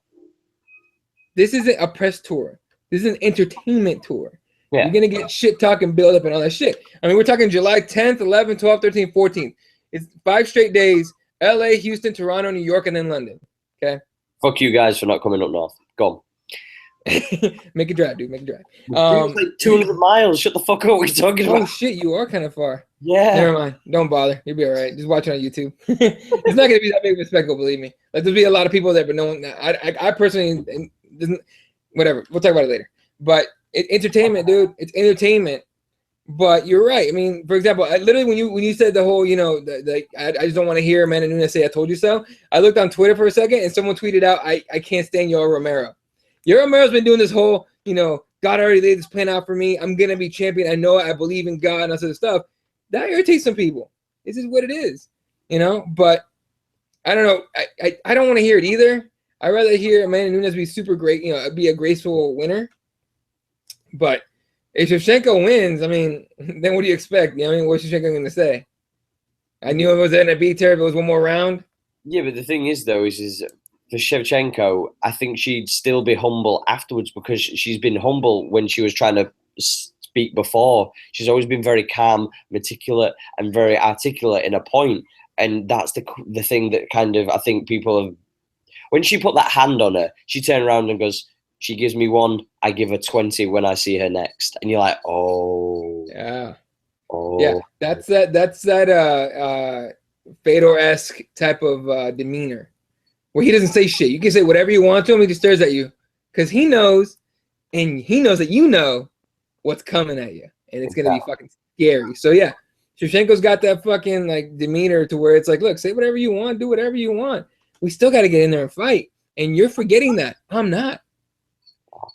This isn't a press tour. This is an entertainment tour. Yeah. You're going to get shit talk and build up and all that shit. I mean, we're talking July 10th, 11th, 12th, 13th, 14th. It's 5 straight days. LA, Houston, Toronto, New York, and then London. Okay? Fuck you guys for not coming up north. Go on. Make it drive, dude. Make it drive. It's like 200 miles. Shut the fuck up. What are you talking about? Oh, shit. You are kind of far. Yeah. Never mind. Don't bother. You'll be all right. Just watch it on YouTube. It's not going to be that big of a spectacle, believe me. Like, there'll be a lot of people there, but no one. I personally, whatever. We'll talk about it later. But it's entertainment, dude. It's entertainment. But you're right. I mean, for example, literally when you said the whole, I just don't want to hear Amanda Nunes say I told you so. I looked on Twitter for a second and someone tweeted out, I can't stand Yoel Romero. Yoel Romero's been doing this whole, God God already laid this plan out for me. I'm gonna be champion. I know it. I believe in God and all sort of stuff. That irritates some people. This is what it is, you know. But I don't know. I don't want to hear it either. I'd rather hear Amanda Nunes be super great, you know, be a graceful winner. But if Shevchenko wins, I mean, then what do you expect? You know, I mean, what's Shevchenko going to say? I knew it was going to beat her if it was one more round. Yeah, but the thing is, though, is for Shevchenko, I think she'd still be humble afterwards because she's been humble when she was trying to speak before. She's always been very calm, meticulous, and very articulate in a point. And that's the thing that kind of, I think people have. When she put that hand on her, she turned around and goes, she gives me one, I give her 20 when I see her next. And you're like, oh. Yeah. Oh. Yeah, that's that Fedor-esque type of demeanor where he doesn't say shit. You can say whatever you want to him, he just stares at you because he knows, and he knows that you know what's coming at you, and it's gonna be fucking scary. So yeah, Shevchenko's got that fucking like demeanor to where it's like, look, say whatever you want, do whatever you want. We still got to get in there and fight, and you're forgetting that. I'm not.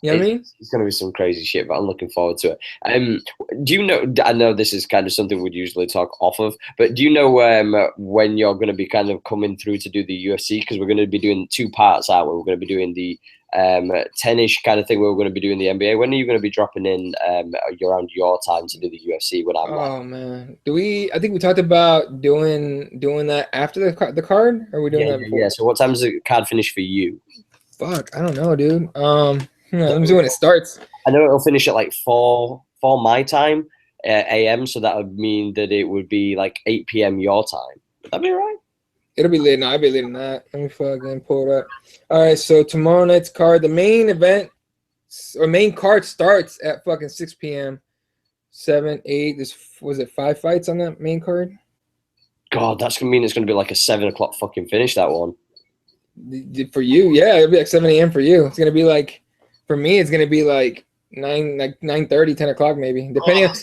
You know what I mean? It's going to be some crazy shit, but I'm looking forward to it. Do you know, I know this is kind of something we'd usually talk off of, but do you know when you're going to be kind of coming through to do the UFC? Because we're going to be doing 2 parts, aren't we? We're going to be doing the 10-ish kind of thing where we're going to be doing the NBA. When are you going to be dropping in around your time to do the UFC? When I'm man. I think we talked about doing that after the card? Or are we doing that before? Yeah, so what time does the card finish for you? Fuck, I don't know, dude. Let me see when it starts. I know it'll finish at like 4 my time, AM, so that would mean that it would be like 8 p.m. your time. Would that be right? It'll be late. No, I'll be later than that. Let me fucking pull it up. All right, so tomorrow night's card, the main event or main card starts at fucking 6 p.m. 7, 8. Was it 5 fights on that main card? God, that's gonna mean it's gonna be like a 7 o'clock fucking finish, that one. For you, yeah, it'll be like 7 a.m. for you. It's gonna be like, for me, it's gonna be like 9:30, 10 o'clock maybe, depending on,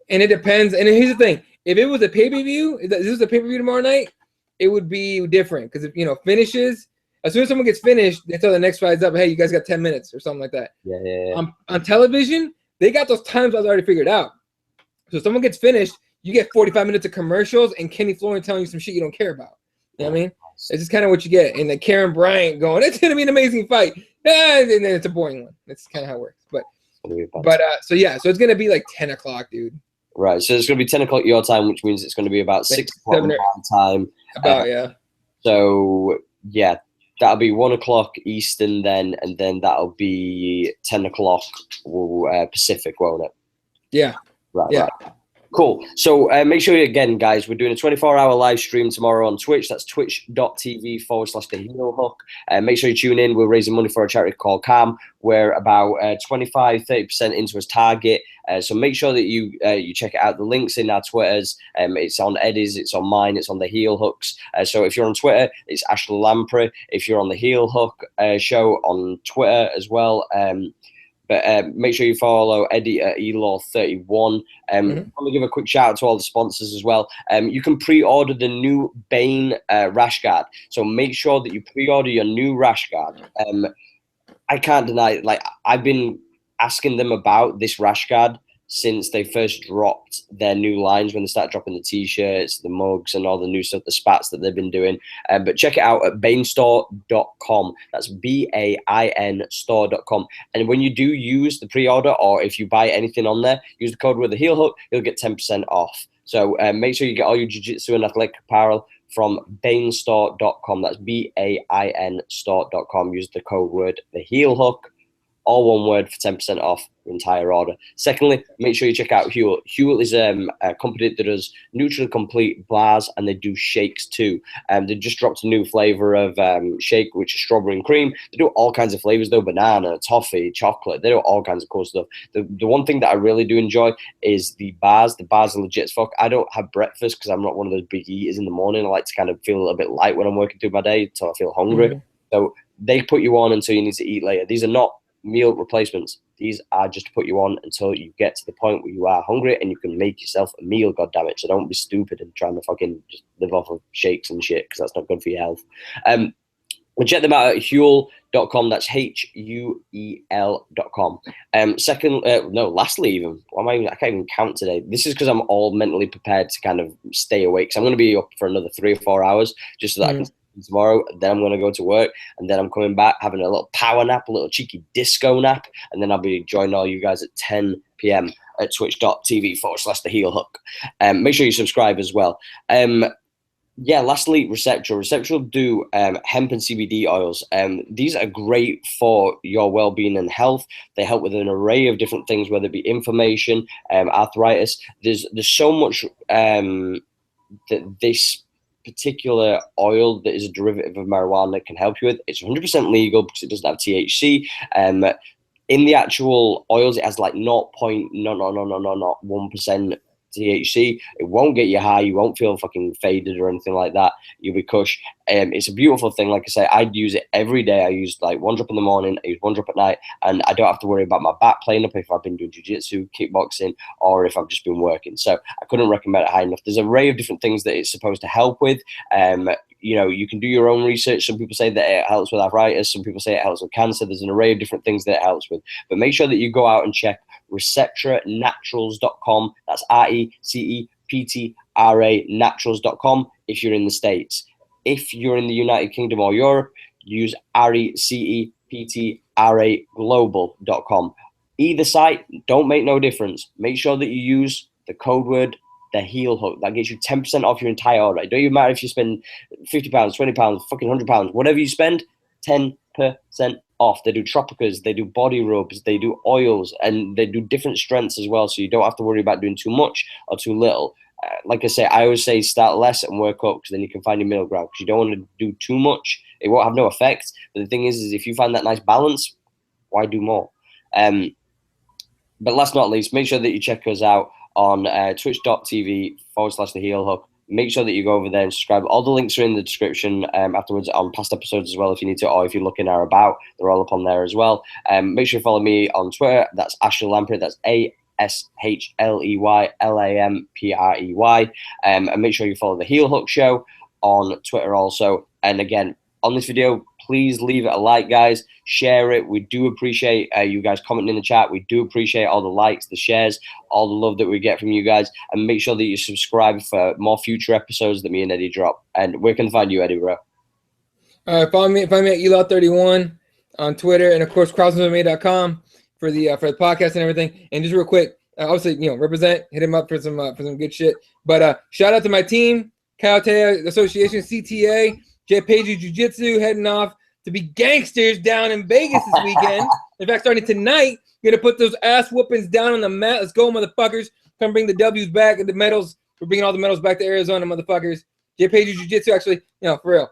and it depends. And here's the thing: if it was a pay-per-view, if this was a pay-per-view tomorrow night, it would be different because if finishes, as soon as someone gets finished, they tell the next fight's up, hey, you guys got 10 minutes or something like that. Yeah. On television, they got those times already figured out. So if someone gets finished, you get 45 minutes of commercials and Kenny Florian telling you some shit you don't care about. You know what I mean? It's just kind of what you get. And then Karen Bryant going, it's going to be an amazing fight. And then it's a boring one. That's kind of how it works. So it's going to be like 10 o'clock, dude. Right. So it's going to be 10 o'clock your time, which means it's going to be about 6 o'clock my time. Yeah. So, yeah, that'll be 1 o'clock Eastern then, and then that'll be 10 o'clock Pacific, won't it? Yeah. Right. Cool. So make sure, again, guys, we're doing a 24-hour live stream tomorrow on Twitch. That's twitch.tv/The Heel Hook. Make sure you tune in. We're raising money for a charity called CAM. We're about 25-30% into his target. So make sure that you check it out. The link's in our Twitters. It's on Eddie's. It's on mine. It's on The Heel Hooks. So if you're on Twitter, it's Ashley Lamprey. If you're on The Heel Hook show on Twitter as well, but make sure you follow Eddie at Elaw31. I want to give a quick shout out to all the sponsors as well. You can pre-order the new Bane rash guard. So make sure that you pre-order your new rash guard. I can't deny it. Like, I've been asking them about this rash guard since they first dropped their new lines, when they started dropping the t-shirts, the mugs, and all the new stuff, the spats that they've been doing. But check it out at bainstore.com. That's BAIN store.com. And when you do use the pre-order, or if you buy anything on there, use the code with the heel hook, you'll get 10% off. So make sure you get all your jiu-jitsu and athletic apparel from bainstore.com. That's BAIN store.com. Use the code word the heel hook, all one word, for 10% off the entire order. Secondly, make sure you check out Huel. Huel is a company that does Nutrient Complete bars, and they do shakes too. They just dropped a new flavor of shake, which is strawberry and cream. They do all kinds of flavors though: banana, toffee, chocolate. They do all kinds of cool stuff. The one thing that I really do enjoy is the bars. The bars are legit as fuck. I don't have breakfast because I'm not one of those big eaters in the morning. I like to kind of feel a little bit light when I'm working through my day until I feel hungry. So they put you on until you need to eat later. These are not meal replacements. These are just to put you on until you get to the point where you are hungry and you can make yourself a meal, goddammit. So don't be stupid and trying to fucking just live off of shakes and shit, because that's not good for your health. And check them out at Huel.com. That's HUEL.com. Lastly, even I can't even count today. This is because I'm all mentally prepared to kind of stay awake. So I'm going to be up for another 3 or 4 hours just so that I can sleep tomorrow. Then I'm going to go to work, and then I'm coming back having a little power nap, a little cheeky disco nap, and then I'll be joining all you guys at 10 p.m. at twitch.tv/The Heel Hook. Make sure you subscribe as well. Lastly, Receptural. Receptural do hemp and CBD oils. These are great for your well-being and health. They help with an array of different things, whether it be inflammation, arthritis. There's so much that this particular oil that is a derivative of marijuana can help you with. It's 100% legal because it doesn't have THC. In the actual oils, it has like 0.1% THC. It won't get you high. You won't feel fucking faded or anything like that. You'll be cush. It's a beautiful thing. Like I say, I use it every day. I use like 1 drop in the morning. I use 1 drop at night, and I don't have to worry about my back playing up if I've been doing jiu-jitsu, kickboxing, or if I've just been working. So I couldn't recommend it high enough. There's an array of different things that it's supposed to help with. You can do your own research. Some people say that it helps with arthritis. Some people say it helps with cancer. There's an array of different things that it helps with. But make sure that you go out and check receptraturals.com. That's RECEPTRA naturals.com if you're in the States. If you're in the United Kingdom or Europe, use RECEPTRAglobal.com. Either site, don't make no difference. Make sure that you use the code word The Heel Hook. That gets you 10% off your entire order. It don't even matter if you spend £50, £20, fucking £100, whatever you spend, 10% off. They do tropicas, they do body rubs, they do oils, and they do different strengths as well. So you don't have to worry about doing too much or too little. Like I say, I always say start less and work up, because then you can find your middle ground. Because you don't want to do too much; it won't have no effect. But the thing is if you find that nice balance, why do more? But last but not least, make sure that you check us out on twitch.tv/The Heel Hook. Make sure that you go over there and subscribe. All the links are in the description afterwards on past episodes as well if you need to, or if you're looking our about, they're all up on there as well. Make sure you follow me on Twitter. That's Ashley Lamprey. That's ASHLEYLAMPREY. And make sure you follow The Heel Hook Show on Twitter also. And again, on this video, please leave it a like, guys. Share it. We do appreciate you guys commenting in the chat. We do appreciate all the likes, the shares, all the love that we get from you guys. And make sure that you subscribe for more future episodes that me and Eddie drop. And where can I find you, Eddie, bro? All right, find me at Elot31 on Twitter, and of course crossmma.com for the podcast and everything. And just real quick, obviously, represent, hit him up for some good shit. But shout out to my team, Karatea Association, CTA, JPG Jiu-Jitsu, heading off to be gangsters down in Vegas this weekend. In fact, starting tonight, we're going to put those ass whoopings down on the mat. Let's go, motherfuckers. Come bring the W's back and the medals. We're bringing all the medals back to Arizona, motherfuckers. JPG Jiu-Jitsu, actually, for real.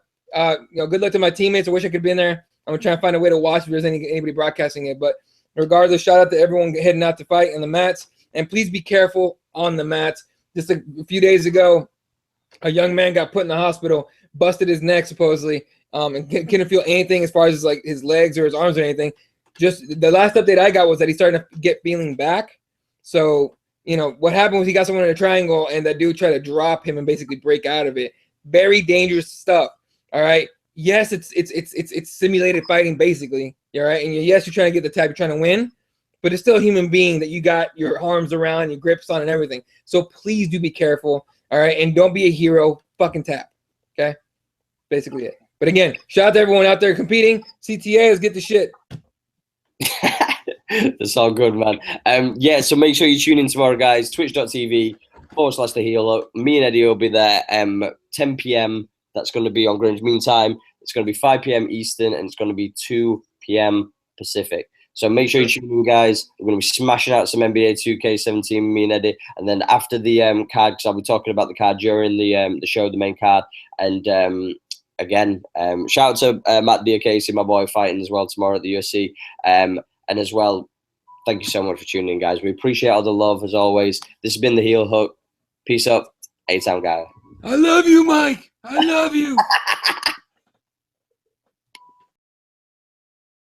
Good luck to my teammates. I wish I could be in there. I'm going to try and find a way to watch if there's anybody broadcasting it. But regardless, shout out to everyone heading out to fight on the mats. And please be careful on the mats. Just a few days ago, a young man got put in the hospital, busted his neck supposedly, and couldn't feel anything as far as his legs or his arms or anything. Just the last update I got was that he's starting to get feeling back. So, what happened was he got someone in a triangle, and that dude tried to drop him and basically break out of it. Very dangerous stuff. All right. Yes, it's simulated fighting basically. All right. And yes, you're trying to get the tap, you're trying to win, but it's still a human being that you got your arms around, your grips on, and everything. So please do be careful. All right. And don't be a hero. Fucking tap. Okay. Basically it. But again, shout out to everyone out there competing. CTA, let's get the shit. That's all good, man. So make sure you tune in tomorrow, guys. Twitch.tv/The Heel Hook. Me and Eddie will be there 10 p.m. That's going to be on Greenwich Mean Time. It's going to be 5 p.m. Eastern, and it's going to be 2 p.m. Pacific. So make sure you tune in, guys. We're going to be smashing out some NBA 2K17, me and Eddie. And then after the card, because I'll be talking about the card during the show, the main card. And again, shout out to Matt Diakese, my boy, fighting as well tomorrow at the UFC. And as well, thank you so much for tuning in, guys. We appreciate all the love, as always. This has been The Heel Hook. Peace up. A-Town guy. I love you, Mike. I love you.